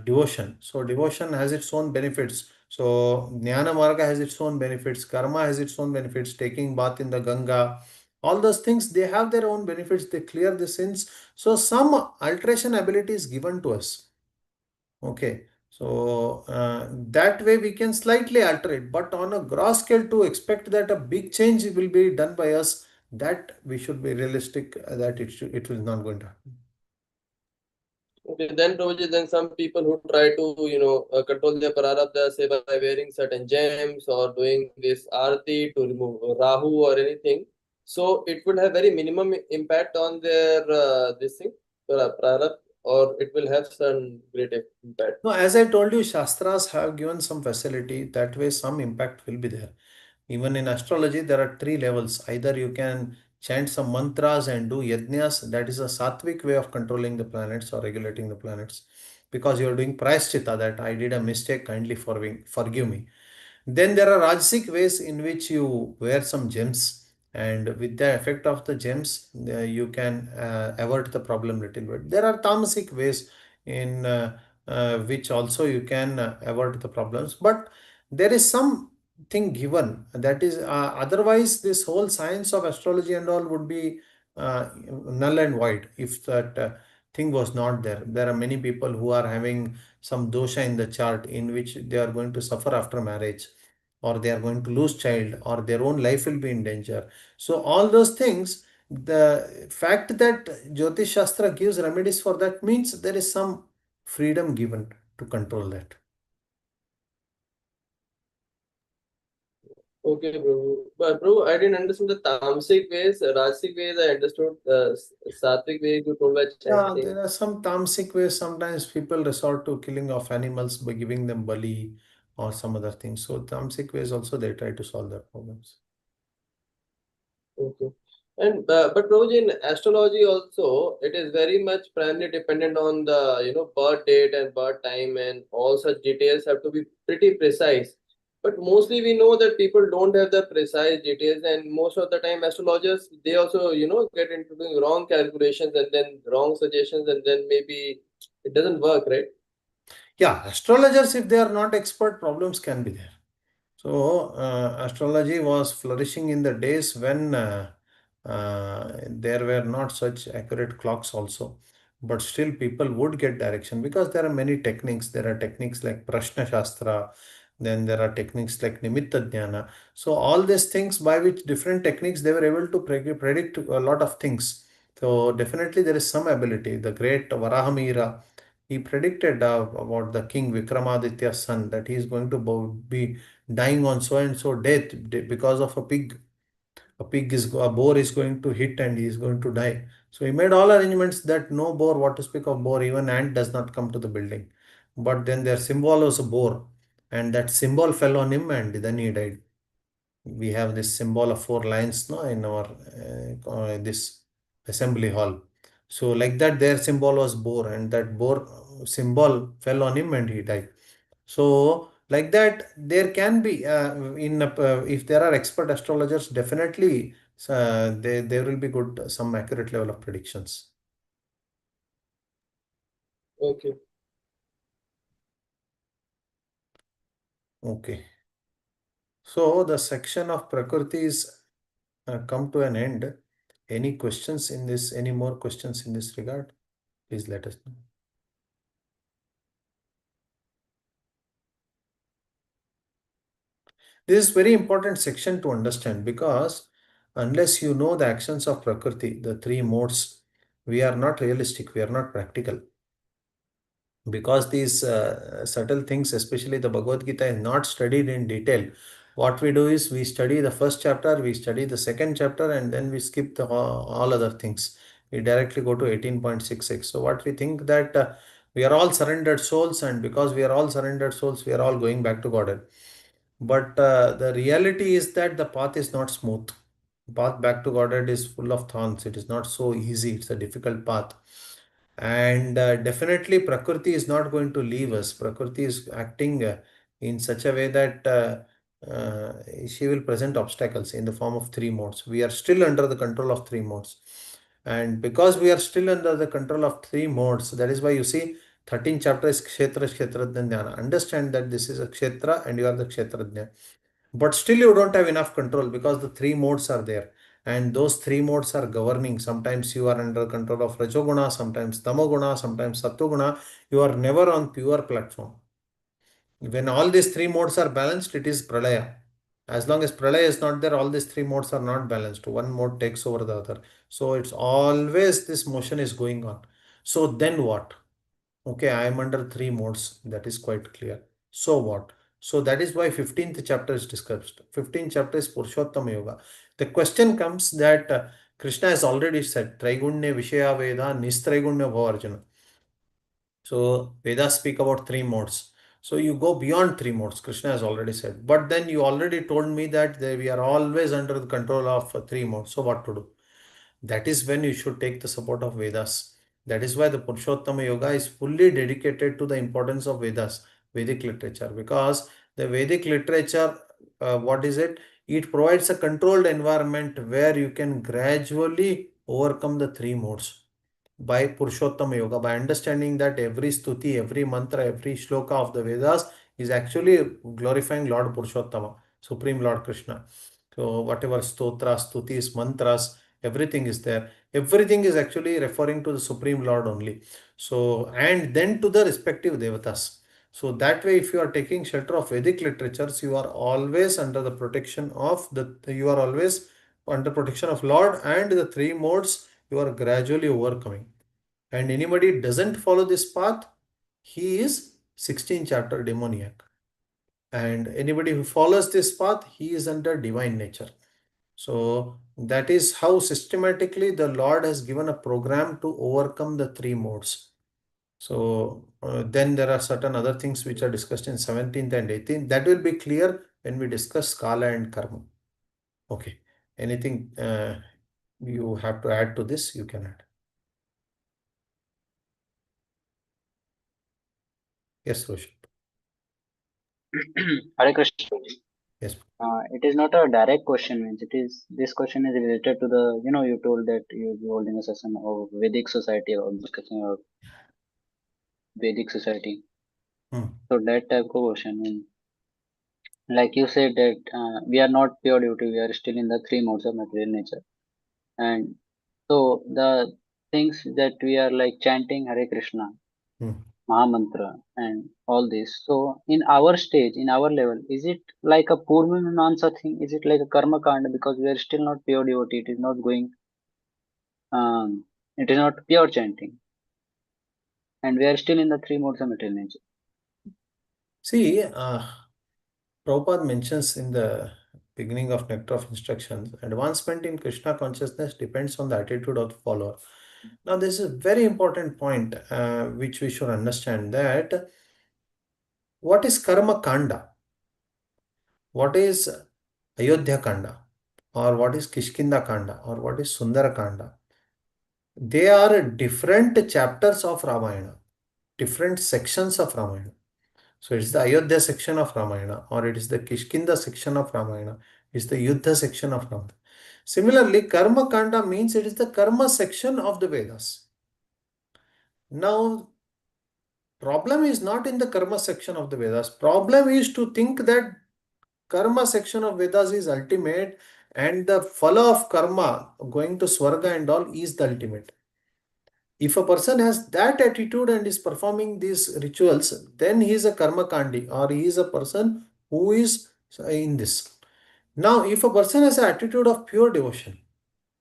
devotion. So devotion has its own benefits. So Jnana Marga has its own benefits. Karma has its own benefits. Taking bath in the Ganga, all those things, they have their own benefits. They clear the sins. So some alteration ability is given to us. Okay. So that way we can slightly alter it, but on a gross scale to expect that a big change will be done by us, that we should be realistic that it will not going to happen. Okay, then Prabhuji, then some people who try to, control their prarabdha, say by wearing certain gems or doing this arti to remove Rahu or anything. So it would have very minimum impact on their this thing, prarabdha, or it will have some great impact. No, as I told you, Shastras have given some facility. That way, some impact will be there. Even in astrology, there are three levels. Either you can chant some mantras and do yajnas. That is a sattvic way of controlling the planets or regulating the planets. Because you are doing prayaschitta, that I did a mistake, kindly forgive me. Then there are Rajasic ways in which you wear some gems, and with the effect of the gems, you can avert the problem little bit. There are Tamasic ways in which also you can avert the problems, but there is something given that is otherwise this whole science of astrology and all would be null and void if that thing was not there. There are many people who are having some dosha in the chart in which they are going to suffer after marriage, or they are going to lose child, or their own life will be in danger. So all those things, the fact that Jyotish Shastra gives remedies for that means there is some freedom given to control that. Okay, bro. But bro, I didn't understand the tamasic ways, rajasic ways. I understood the sattvic ways you told by Yeah, chanting. there are some tamasic ways. Sometimes people resort to killing of animals by giving them bali or some other things. So tamasic ways also they try to solve their problems. Okay. And but Rohit, in astrology also, it is very much primarily dependent on the birth date and birth time, and all such details have to be pretty precise. But mostly we know that people don't have the precise details, and most of the time astrologers they also get into doing wrong calculations and then wrong suggestions, and then maybe it doesn't work, right? Yeah, astrologers, if they are not expert, problems can be there. So, astrology was flourishing in the days when there were not such accurate clocks also. But still, people would get direction because there are many techniques. There are techniques like Prashna Shastra, then there are techniques like Nimitta Dhyana. So, all these things by which different techniques they were able to predict a lot of things. So, definitely, there is some ability. The great Varahamira, he predicted about the king Vikramaditya's son that he is going to be dying on so and so death because of a pig. A boar is going to hit and he is going to die. So he made all arrangements that no boar, what to speak of boar, even ant does not come to the building. But then their symbol was a boar, and that symbol fell on him and then he died. We have this symbol of four lions now in our this assembly hall. So like that, their symbol was boar, and that boar symbol fell on him and he died. So, like that, there can be if there are expert astrologers, definitely there will be good some accurate level of predictions. Okay. Okay. So the section of Prakriti is come to an end. Any questions in this? Any more questions in this regard? Please let us know. This is very important section to understand because unless you know the actions of Prakriti, the three modes, we are not realistic, we are not practical. Because these subtle things, especially the Bhagavad Gita, is not studied in detail. What we do is we study the first chapter, we study the second chapter, and then we skip the all other things. we directly go to 18.66. So what we think that we are all surrendered souls, and because we are all surrendered souls, we are all going back to Godhead. But the reality is that the path is not smooth. Path back to Godhead is full of thorns. It is not so easy. It's a difficult path. And definitely Prakriti is not going to leave us. Prakriti is acting in such a way that she will present obstacles in the form of three modes. We are still under the control of three modes. And because we are still under the control of three modes, that is why you see 13th chapter is Kshetra, Kshetrajna Dhyana. Understand that this is a Kshetra and you are the Kshetrajna. But still you don't have enough control because the three modes are there. And those three modes are governing. Sometimes you are under control of Rajoguna, sometimes Tamoguna, sometimes Sattoguna. You are never on pure platform. When all these three modes are balanced, it is Pralaya. As long as Pralaya is not there, all these three modes are not balanced. One mode takes over the other. So it's always this motion is going on. So then what? Okay, I am under three modes. That is quite clear. So what? So that is why 15th chapter is discussed. 15th chapter is Purushottama Yoga. The question comes that Krishna has already said, Traigunya Vishaya Veda Nistraigunya Bhavarjana. So Vedas speak about three modes. So you go beyond three modes, Krishna has already said. But then you already told me that we are always under the control of three modes. So what to do? That is when you should take the support of Vedas. That is why the Purushottama Yoga is fully dedicated to the importance of Vedas, Vedic literature, because the Vedic literature, what is it? It provides a controlled environment where you can gradually overcome the three modes by Purushottama Yoga, by understanding that every stuti, every mantra, every shloka of the Vedas is actually glorifying Lord Purushottama, Supreme Lord Krishna. So whatever stotras, stutis, mantras, everything is there. Everything is actually referring to the Supreme Lord only. So, and then to the respective devatas. So that way, if you are taking shelter of Vedic literatures, you are always under the protection of you are always under protection of Lord, and the three modes you are gradually overcoming. And anybody doesn't follow this path, he is 16th chapter demoniac. And anybody who follows this path, he is under divine nature. So that is how systematically the Lord has given a program to overcome the three modes. So then there are certain other things which are discussed in 17th and 18th. That will be clear when we discuss kāla and karma. Okay. Anything you have to add to this, you can add. Yes, Roshan. Hare Krishna. Yes. It is not a direct question, means it is, this question is related to the, you told that you'll be holding a session of Vedic society or discussing about Vedic society. So that type of question, like you said that we are not pure duty, we are still in the three modes of material nature. And so the things that we are like chanting Hare Krishna, Mahamantra and all this. So in our stage, in our level, is it like a Purva Mimamsa thing? Is it like a Karma Kanda? Because we are still not pure devotee, it is not going, it is not pure chanting. And we are still in the three modes of material nature. See, Prabhupada mentions in the beginning of Nectar of Instructions, advancement in Krishna consciousness depends on the attitude of the follower. Now, this is a very important point which we should understand, that what is Karma Kanda? What is Ayodhya Kanda? Or what is Kishkinda Kanda? Or what is Sundara Kanda? They are different chapters of Ramayana, different sections of Ramayana. So it's the Ayodhya section of Ramayana, or it is the Kishkinda section of Ramayana, it's the Yuddha section of Ramayana. Similarly, Karma Kanda means it is the Karma section of the Vedas. Now, problem is not in the Karma section of the Vedas. Problem is to think that Karma section of Vedas is ultimate and the phala of karma, going to Swarga and all, is the ultimate. If a person has that attitude and is performing these rituals, then he is a karma kandi, or he is a person who is in this. Now, if a person has an attitude of pure devotion,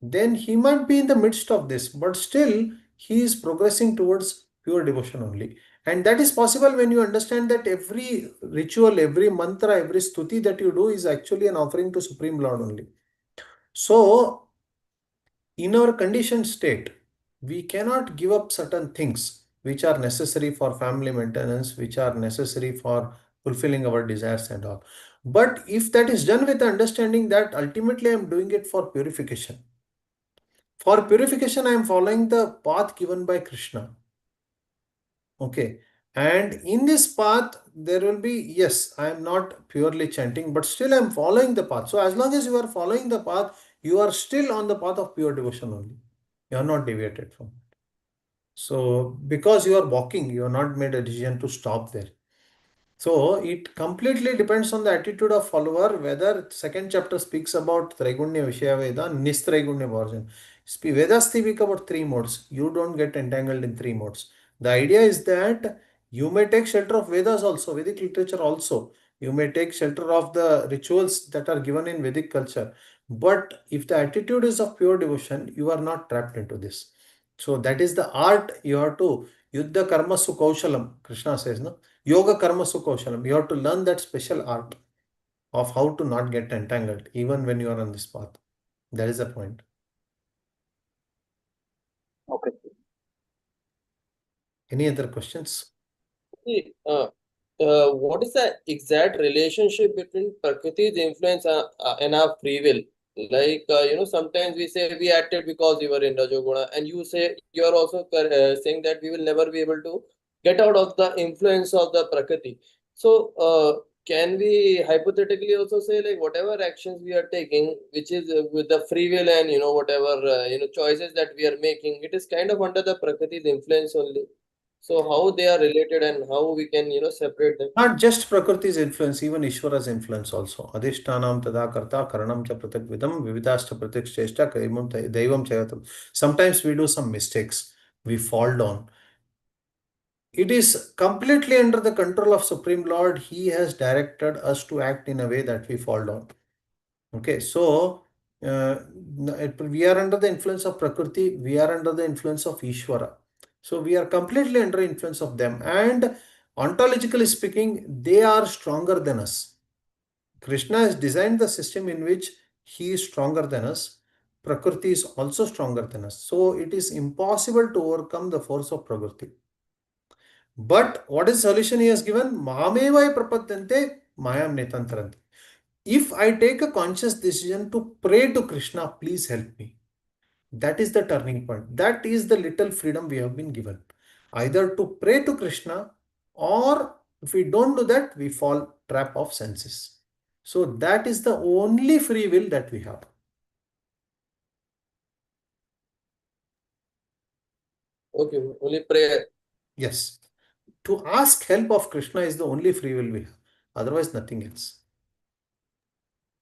then he might be in the midst of this, but still he is progressing towards pure devotion only. And that is possible when you understand that every ritual, every mantra, every stuti that you do is actually an offering to Supreme Lord only. So, in our conditioned state, We cannot give up certain things which are necessary for family maintenance, which are necessary for fulfilling our desires and all. But if that is done with the understanding that ultimately I am doing it for purification. For purification, I am following the path given by Krishna. Okay. And in this path, there will be, yes, I am not purely chanting, but still I am following the path. So as long as you are following the path, you are still on the path of pure devotion only. You are not deviated from it. So because you are walking, you have not made a decision to stop there. So it completely depends on the attitude of follower, whether second chapter speaks about Traigunya Vishaya Veda, Nistraigunya version. Vedas speak about three modes. You don't get entangled in three modes. The idea is that you may take shelter of Vedas also, Vedic literature also. You may take shelter of the rituals that are given in Vedic culture. But if the attitude is of pure devotion, you are not trapped into this. So that is the art you have to Yuddha Karma Kaushalam, Krishna says, no? Yoga Karma Kaushalam. You have to learn that special art of how to not get entangled, even when you are on this path. That is the point. Okay. Any other questions? See, what is the exact relationship between Prakriti's influence and our free will? Like, sometimes we say we acted because we were in Rajoguna, and you say you're also saying that we will never be able to get out of the influence of the Prakriti. So, can we hypothetically also say, like, whatever actions we are taking, which is with the free will and whatever choices that we are making, it is kind of under the Prakriti's influence only. So how they are related and how we can separate them? Not just Prakriti's influence, even Ishvara's influence also. Adhishtanam tada karta karanam cha pratak vidam vividashta pratak cheshta daivam chayatam. Sometimes we do some mistakes. We fall down. It is completely under the control of Supreme Lord. He has directed us to act in a way that we fall down. Okay, so we are under the influence of Prakriti, we are under the influence of Ishvara. So we are completely under influence of them. And ontologically speaking, they are stronger than us. Krishna has designed the system in which he is stronger than us. Prakriti is also stronger than us. So it is impossible to overcome the force of Prakriti. But what is the solution he has given? Mamevai prapadyante mayam netantarante. If I take a conscious decision to pray to Krishna, please help me. That is the turning point. That is the little freedom we have been given. Either to pray to Krishna, or if we don't do that, we fall trap of senses. So that is the only free will that we have. Okay, only prayer. Yes. To ask help of Krishna is the only free will we have. Otherwise, nothing else.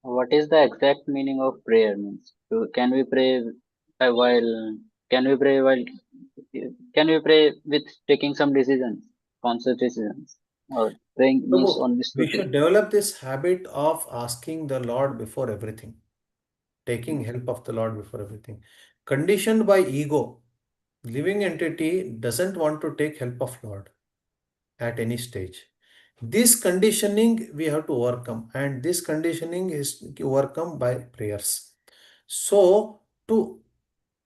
What is the exact meaning of prayer means? Can we pray while can we pray while can we pray with taking some decisions, conscious decisions, or praying means So only we to should develop this habit of asking the Lord before everything, taking help of the Lord before everything. Conditioned by ego, living entity doesn't want to take help of Lord at any stage. This conditioning we have to overcome, and this conditioning is overcome by prayers. So to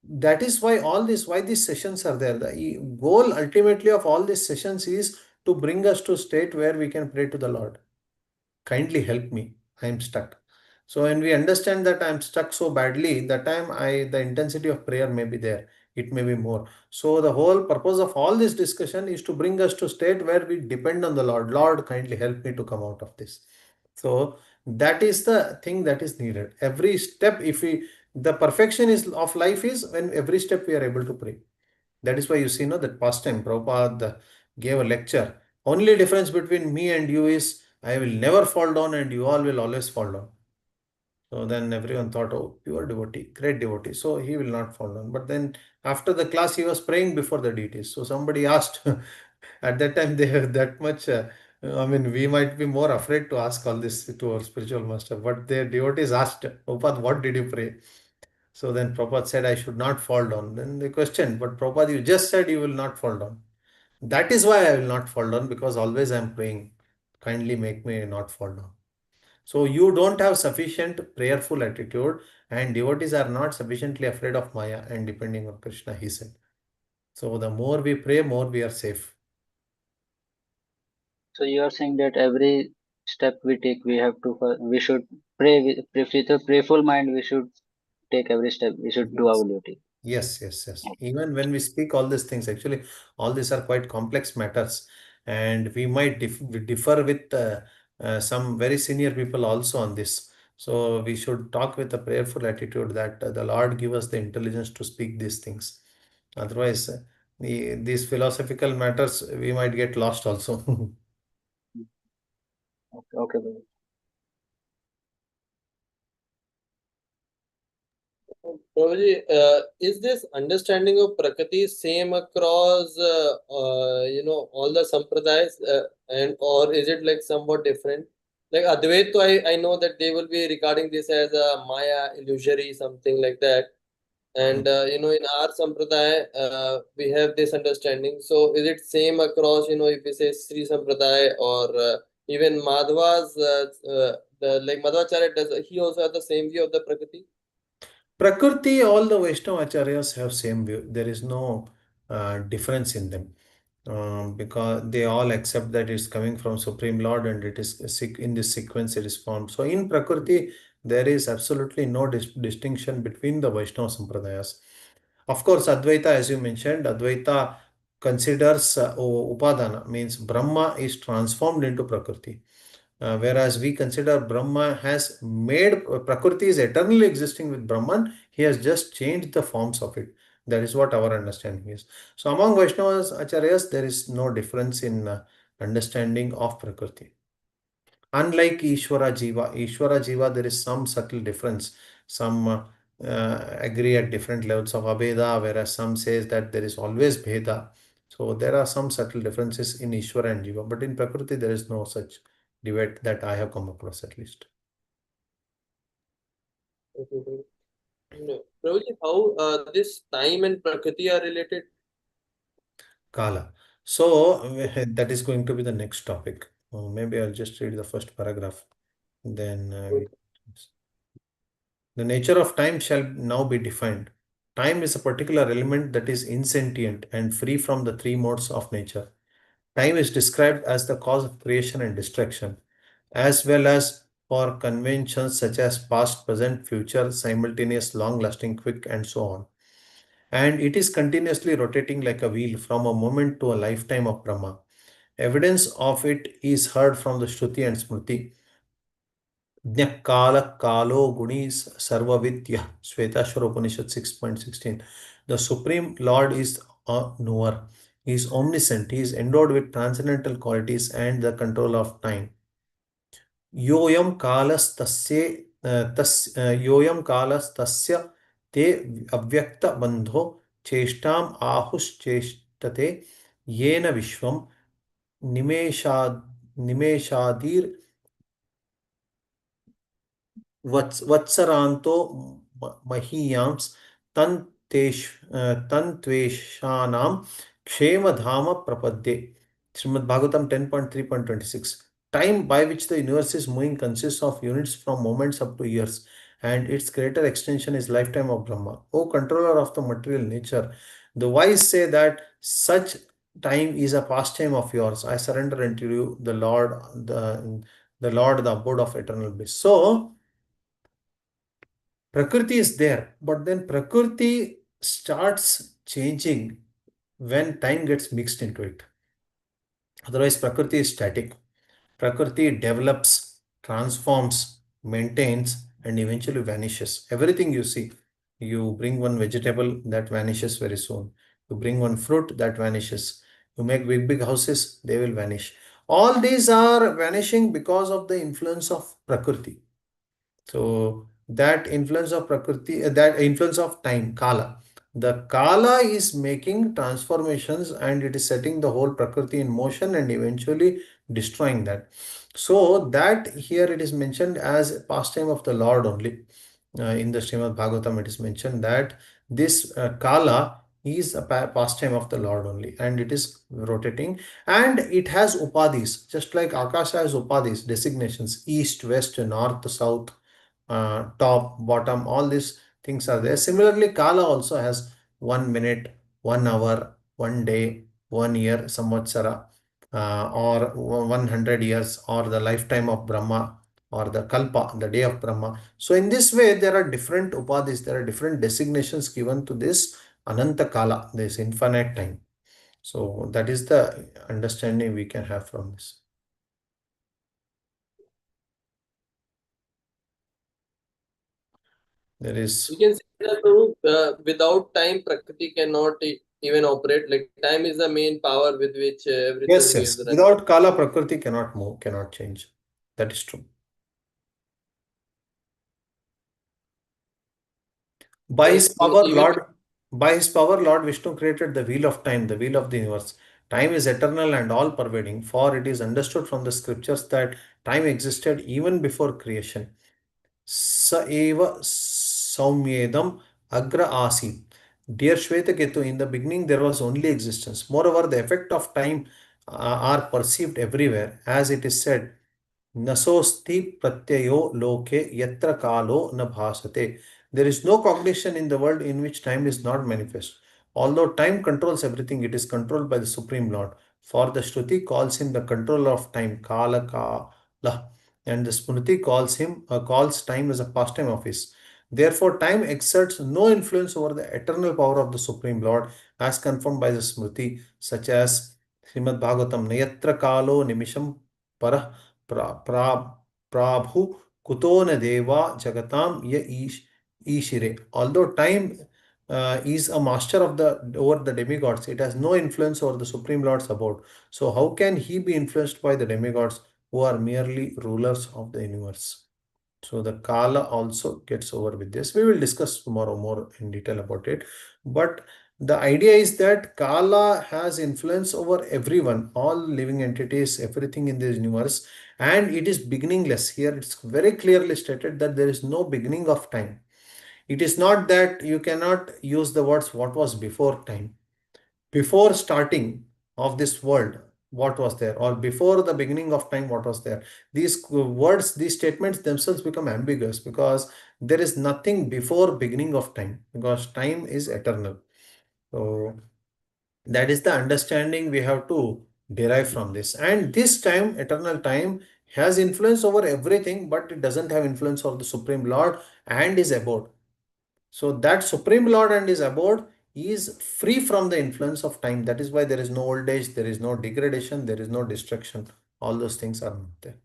that is why why these sessions are there. The goal ultimately of all these sessions is to bring us to a state where we can pray to the Lord. Kindly help me, I am stuck. So when we understand that I am stuck so badly, that time the intensity of prayer may be there, it may be more. So the whole purpose of all this discussion is to bring us to state where we depend on the Lord. Lord, kindly help me to come out of this. So that is the thing that is needed. Every step, if we the perfection is of life is when every step we are able to pray. That is why you see, no, that past time Prabhupada gave a lecture. Only difference between me and you is I will never fall down and you all will always fall down. So then everyone thought, oh, pure devotee, great devotee. So he will not fall down. But then after the class, he was praying before the deities. So somebody asked, at that time, they have that much. I mean, we might be more afraid to ask all this to our spiritual master. But the devotees asked, Upad, what did you pray? So then Prabhupada said, I should not fall down. Then they questioned, but Prabhupada, you just said you will not fall down. That is why I will not fall down, because always I am praying. Kindly make me not fall down. So you don't have sufficient prayerful attitude, and devotees are not sufficiently afraid of Maya and depending on Krishna, he said. So the more we pray, more we are safe. So you are saying that every step we take, we should with a prayerful mind. We should take every step. We should do our Yes. duty. Yes, yes, yes. Even when we speak all these things, actually, all these are quite complex matters, and we might differ with some very senior people also on this. So we should talk with a prayerful attitude that the Lord give us the intelligence to speak these things. Otherwise, these philosophical matters we might get lost also. Okay, okay, brother. Prabhuji, is this understanding of Prakriti same across all the sampradayas, and or is it like somewhat different? Like Advaita, I know that they will be regarding this as a Maya illusory, something like that. And in our sampradaya, we have this understanding. So is it same across, if we say Sri Sampradaya or even Madhva's, like Madhvacharya, does he also have the same view of the Prakriti? Prakriti, all the Vaishnava acharyas have same view. There is no difference in them. Because they all accept that it's coming from Supreme Lord and it is in this sequence it is formed. So in Prakriti, there is absolutely no distinction between the Vaishnava Sampradayas. Of course, Advaita, as you mentioned, Advaita considers Upadana, means Brahma is transformed into Prakriti. Whereas we consider Brahma has made Prakriti is eternally existing with Brahman, he has just changed the forms of it. That is what our understanding is. So among Vaishnavas, Acharyas, there is no difference in understanding of Prakriti. Unlike Ishwara Jiva, there is some subtle difference. Some agree at different levels of Abheda, whereas some says that there is always Bheda. So there are some subtle differences in Ishwara and Jiva, but in Prakriti there is no such debate that I have come across at least. Mhm. No. Prabhuji, how this time and Prakriti are related? Kāla. So that is going to be the next topic. Maybe I'll just read the first paragraph. Then the nature of time shall now be defined. Time is a particular element that is insentient and free from the three modes of nature. Time is described as the cause of creation and destruction, as well as for conventions such as past, present, future, simultaneous, long lasting, quick, and so on. And it is continuously rotating like a wheel from a moment to a lifetime of Brahma. Evidence of it is heard from the Shruti and Smriti. Kala Kalo Gunis Sarvavidya Shvetashvara Upanishad 6.16. The Supreme Lord is a knower. He is omniscient. He is endowed with transcendental qualities and the control of time. योऽयं कालस्तस्य योऽयं कालस्तस्य ते अव्यक्तबन्धो चेष्टाम् आहुश्चेष्टते येन विश्वं निमेषाद् निमेषादिर् वत्सरान्तो महीयांस् तन्त्वेषाणां क्षेमधाम प्रपद्ये. Srimad Bhagavatam 10.3.26. Time by which the universe is moving consists of units from moments up to years, and its greater extension is lifetime of Brahma. O controller of the material nature, the wise say that such time is a pastime of yours. I surrender unto you, the Lord, the Lord, the abode of eternal bliss. So Prakriti is there, but then Prakriti starts changing when time gets mixed into it. Otherwise, Prakriti is static. Prakriti develops, transforms, maintains, and eventually vanishes. Everything you see, you bring one vegetable that vanishes very soon. You bring one fruit that vanishes. You make big, big houses, they will vanish. All these are vanishing because of the influence of Prakriti. So that influence of Prakriti, that influence of time, Kala. The Kala is making transformations and it is setting the whole Prakriti in motion and eventually destroying that. So that here it is mentioned as pastime of the Lord only. In the Srimad Bhagavatam, it is mentioned that this Kala is a pastime of the Lord only, and it is rotating, and it has upadis, just like Akasha has upadis, designations, east, west, north, south, top, bottom, all these things are there. Similarly, Kala also has 1 minute, 1 hour, one day, 1 year, samvatsara, or 100 years, or the lifetime of Brahma, or the kalpa, the day of Brahma. So in this way, there are different upadhis, there are different designations given to this Ananta Kala, this infinite time. So that is the understanding we can have from this. There We is, can say that without time, Prakriti cannot even operate. Like time is the main power with which yes, everything yes. is running. Without Kala, Prakriti cannot move, cannot change. That is true. By Like his power, even Lord Vishnu created the wheel of time, the wheel of the universe. Time is eternal and all pervading, for it is understood from the scriptures that time existed even before creation. Sa eva saumyedam agra asi. Dear Shvetaketu, in the beginning there was only existence. Moreover, the effect of time are perceived everywhere, as it is said, Nasosti pratyayo loke yatra kalo na bhasate. There is no cognition in the world in which time is not manifest. Although time controls everything, it is controlled by the Supreme Lord. For the Shruti calls him the controller of time, Kala Kala, and the Smriti calls time as a pastime of his. Therefore, time exerts no influence over the eternal power of the Supreme Lord, as confirmed by the Smriti, such as Srimad Bhagavatam, Nayatra Kalo Nimisham Parah pra, prabhu kuto na deva jagatam ya ishire. Although time is a master of the over the demigods, it has no influence over the Supreme Lord's abode. So how can he be influenced by the demigods who are merely rulers of the universe? So the Kala also gets over with this. We will discuss tomorrow more in detail about it. But the idea is that Kala has influence over everyone, all living entities, everything in this universe, and it is beginningless. Here it's very clearly stated that there is no beginning of time. It is not that you cannot use the words what was before time. Before starting of this world, what was there, or before the beginning of time, what was there? These words, these statements themselves become ambiguous because there is nothing before beginning of time, because time is eternal. So that is the understanding we have to derive from this. And this time, eternal time, has influence over everything, but it doesn't have influence over the Supreme Lord and his abode. So that Supreme Lord and his abode is free from the influence of time. That is why there is no old age, there is no degradation, there is no destruction. All those things are not there.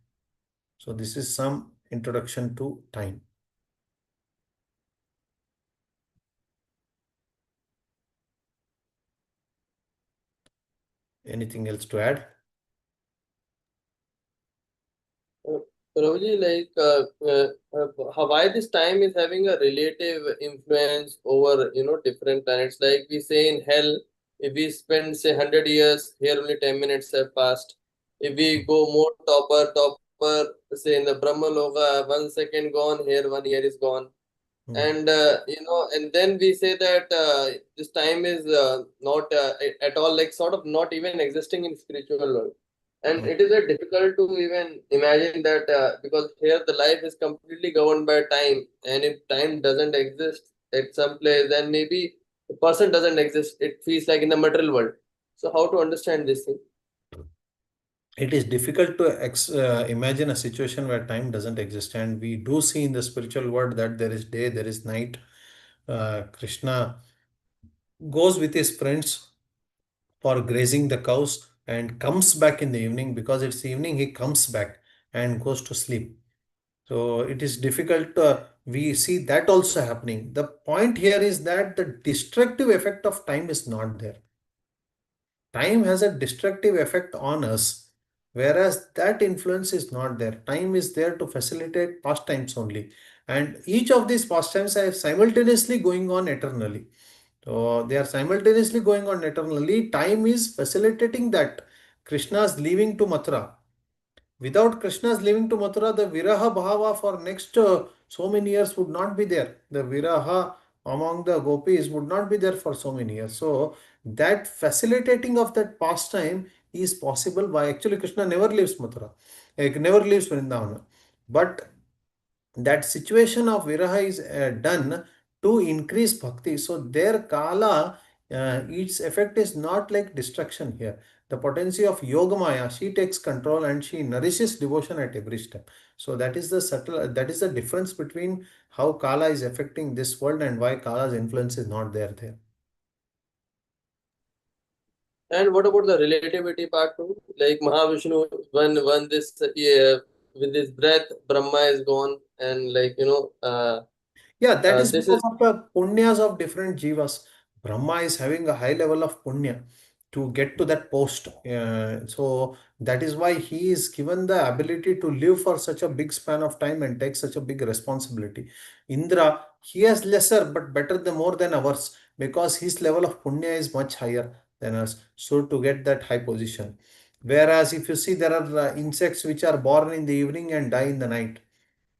So this is some introduction to time. Anything else to add? Probably like why this time is having a relative influence over different planets. Like we say in hell, if we spend say 100 years here, only 10 minutes have passed. If we go more topper, say in the Brahma Loka, 1 second gone here, 1 year is gone. Hmm. And and then we say that this time is not at all, like sort of not even existing in spiritual world. And Hmm. it is difficult to even imagine that because here the life is completely governed by time, and if time doesn't exist at some place, then maybe the person doesn't exist. It feels like in the material world. So how to understand this thing? It is difficult to imagine a situation where time doesn't exist, and we do see in the spiritual world that there is day, there is night. Krishna goes with his friends for grazing the cows and comes back in the evening. Because it's evening, he comes back and goes to sleep. So it is difficult. We see that also happening. The point here is that the destructive effect of time is not there. Time has a destructive effect on us, whereas that influence is not there. Time is there to facilitate pastimes only. And each of these pastimes are simultaneously going on eternally. So they are simultaneously going on eternally. Time is facilitating that. Krishna's leaving to Mathura. Without Krishna's leaving to Mathura, the Viraha Bhava for next so many years would not be there. The Viraha among the gopis would not be there for so many years. So that facilitating of that pastime is possible by actually Krishna never leaves Mathura, never leaves Vrindavana. But that situation of viraha is done to increase bhakti. So their kala its effect is not like destruction here. The potency of Yogamaya, she takes control and she nourishes devotion at every step. So that is the subtle, that is the difference between how Kala is affecting this world and why Kala's influence is not there. And what about the relativity part too? Like Mahavishnu, when this with this breath, Brahma is gone, and Yeah, that is this is because of the punyas of different jivas. Brahma is having a high level of punya to get to that post. So that is why he is given the ability to live for such a big span of time and take such a big responsibility. Indra, he has lesser but better than more than ours because his level of punya is much higher than us. So to get that high position. Whereas if you see there are insects which are born in the evening and die in the night,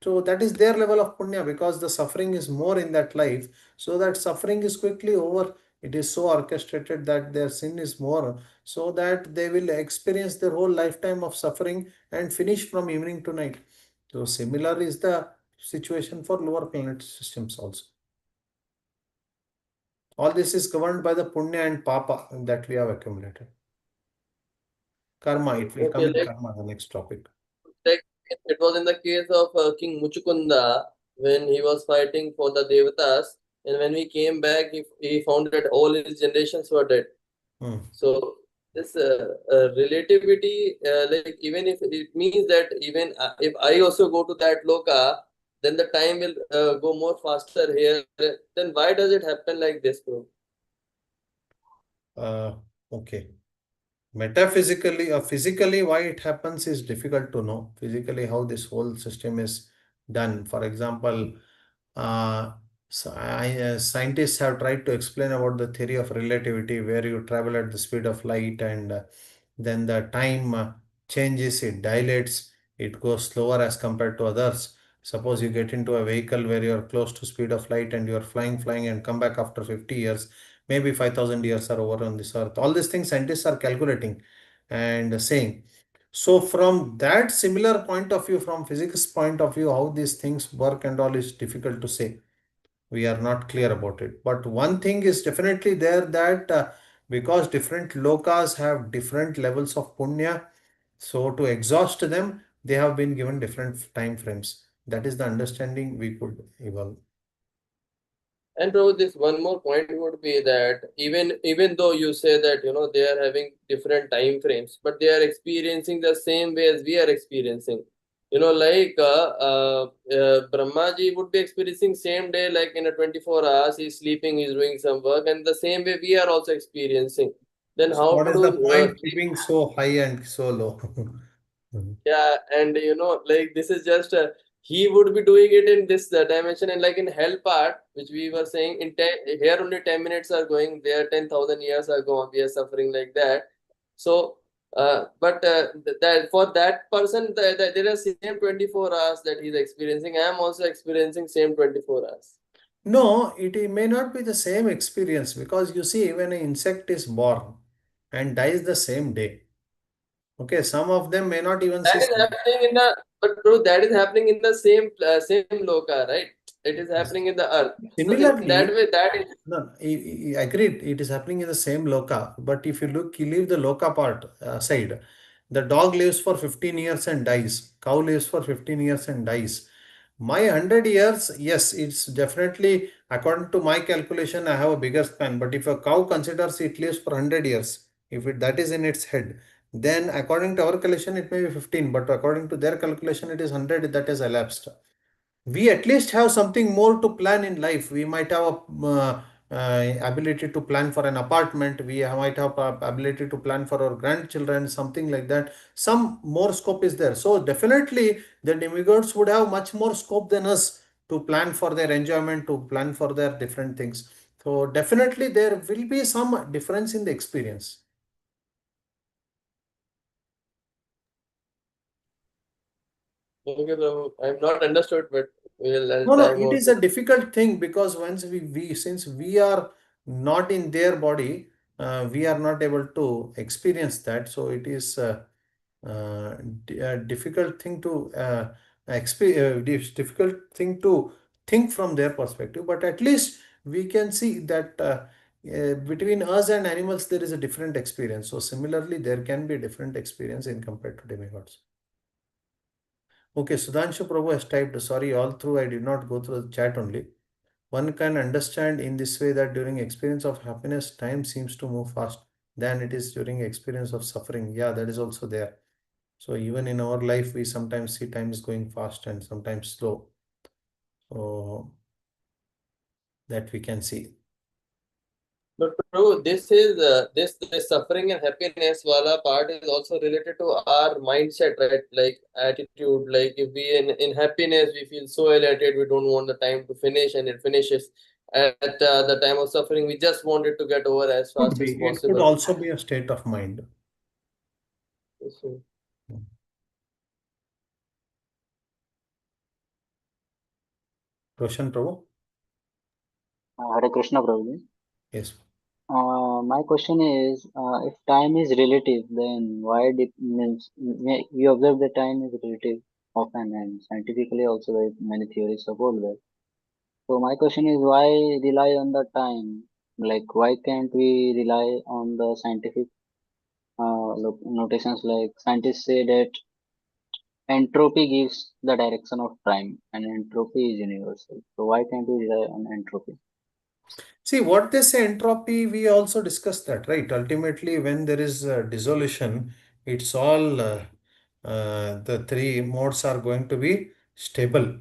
so that is their level of punya because the suffering is more in that life. So that suffering is quickly over. It is so orchestrated that their sin is more, so that they will experience their whole lifetime of suffering and finish from evening to night. So similar is the situation for lower planet systems also. All this is governed by the punya and papa that we have accumulated. Karma, it will come okay. in karma, the next topic. Like it was in the case of King Muchukunda when he was fighting for the Devatas, and when he came back, he found that all his generations were dead. Hmm. So this relativity, like even if it means that even if I also go to that loka, then the time will go more faster here. Then why does it happen like this, bro? Uh, okay. Metaphysically or physically, why it happens is difficult to know. Physically, how this whole system is done. For example, uh, scientists have tried to explain about the theory of relativity, where you travel at the speed of light and then the time changes, it dilates, it goes slower as compared to others. Suppose you get into a vehicle where you are close to speed of light and you are flying and come back after 50 years, maybe 5,000 years are over on this earth. All these things scientists are calculating and saying. So from that similar point of view, from physics point of view, how these things work and all is difficult to say. We are not clear about it. But one thing is definitely there, that because different lokas have different levels of punya, so to exhaust them, they have been given different time frames. That is the understanding we could evolve. And bro, this one more point would be that even though you say that they are having different time frames, but they are experiencing the same way as we are experiencing. Brahmaji would be experiencing same day, like in a 24 hours, he's sleeping, he's doing some work, and the same way we are also experiencing. Then So how what is do the point keeping so high and so low? yeah, and like this is just he would be doing it in this dimension, and like in hell part, which we were saying in here only 10 minutes are going, there 10,000 years are gone. We are suffering like that. So, but that for that person, there are same 24 hours that he's experiencing. I am also experiencing same 24 hours. No, it may not be the same experience because you see, when an insect is born and dies the same day, okay, some of them may not even see That is sun. happening in the but bro, that is happening in the same loka, right? It is happening in the earth. So in that Similarly, way, that is no, I agreed. It is happening in the same loka. But if you look, you leave the loka part aside. The dog lives for 15 years and dies. Cow lives for 15 years and dies. My 100 years, yes, it's definitely, according to my calculation, I have a bigger span. But if a cow considers it lives for 100 years, if that is in its head, then according to our calculation, it may be 15. But according to their calculation, it is 100 that has elapsed. We at least have something more to plan in life. We might have a ability to plan for an apartment. We might have ability to plan for our grandchildren, something like that. Some more scope is there. So definitely the demigods would have much more scope than us to plan for their enjoyment, to plan for their different things. So definitely there will be some difference in the experience. okay, bro. I'm not understood, but as No, no, time it is also. a difficult thing because once we since we are not in their body, we are not able to experience that. So it is a difficult thing to difficult thing to think from their perspective. But at least we can see that between us and animals, there is a different experience. So similarly, there can be a different experience in compared to demigods. Okay, Sudhanshu Prabhu has typed, sorry, all through I did not go through the chat only. One can understand in this way that during experience of happiness, time seems to move fast than it is during experience of suffering. Yeah, that is also there. So even in our life, we sometimes see time is going fast and sometimes slow. So that we can see. But Prabhu, this is this suffering and happiness wala part is also related to our mindset, right? Like attitude. Like if we in happiness we feel so elated, we don't want the time to finish, and it finishes. At the time of suffering, we just want it to get over as Could fast be. as It could possible. also be a state of mind. So, Roshan Prabhu? Hare Krishna, Prabhuji. Yes. My question is, if time is relative, then why means we observe that time is relative often, and scientifically also there many theories support that. So my question is, why rely on the time? Like, why can't we rely on the scientific notations? Like scientists say that entropy gives the direction of time, and entropy is universal. So why can't we rely on entropy? See, what they say entropy, we also discussed that, right? Ultimately, when there is dissolution, it's all the three modes are going to be stable,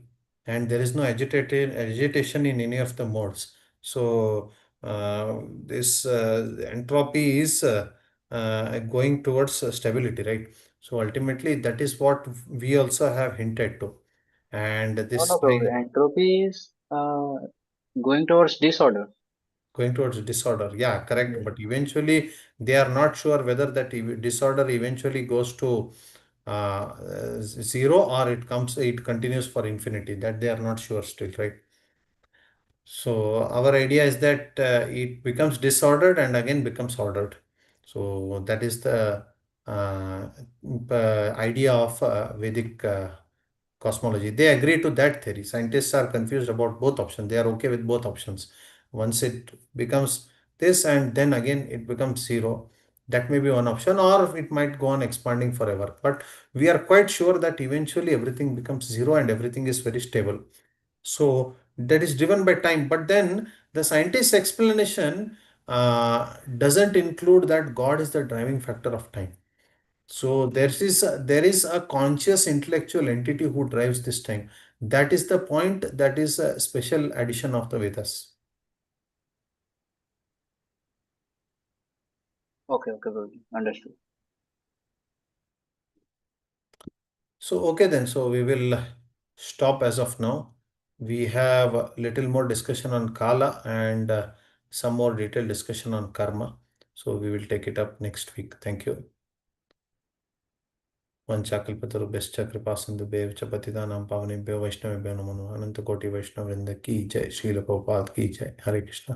and there is no agitation in any of the modes. So this entropy is going towards stability, right? So ultimately, that is what we also have hinted to, and No, no, this Prabhu. Entropy is going towards disorder. going towards disorder. Yeah, correct. Yes. But eventually, they are not sure whether that disorder eventually goes to zero or it continues for infinity. That they are not sure still, right? So our idea is that it becomes disordered and again becomes ordered. So that is the uh, idea of Vedic cosmology. They agree to that theory. Scientists are confused about both options. They are okay with both options. Once it becomes this and then again it becomes zero, that may be one option, or it might go on expanding forever. But we are quite sure that eventually everything becomes zero and everything is very stable. So that is driven by time. But then the scientist's explanation doesn't include that God is the driving factor of time. So there is a conscious intellectual entity who drives this time. That is the point. That is a special addition of the Vedas. Okay, okay, Prabhuji. Understood. So okay then. So we will stop as of now. We have a little more discussion on Kala and some more detailed discussion on Karma. So we will take it up next week. Thank you. वंशाकल्पतरुभ्यश्च कृपा सिन्धुभ्यैव च पतितानां पावनेभ्यो वैष्णवेभ्यो नमो नमः। अनंत कोटि वैष्णव वृंद की जय। श्रील प्रभुपाद की जय। हरे कृष्णा।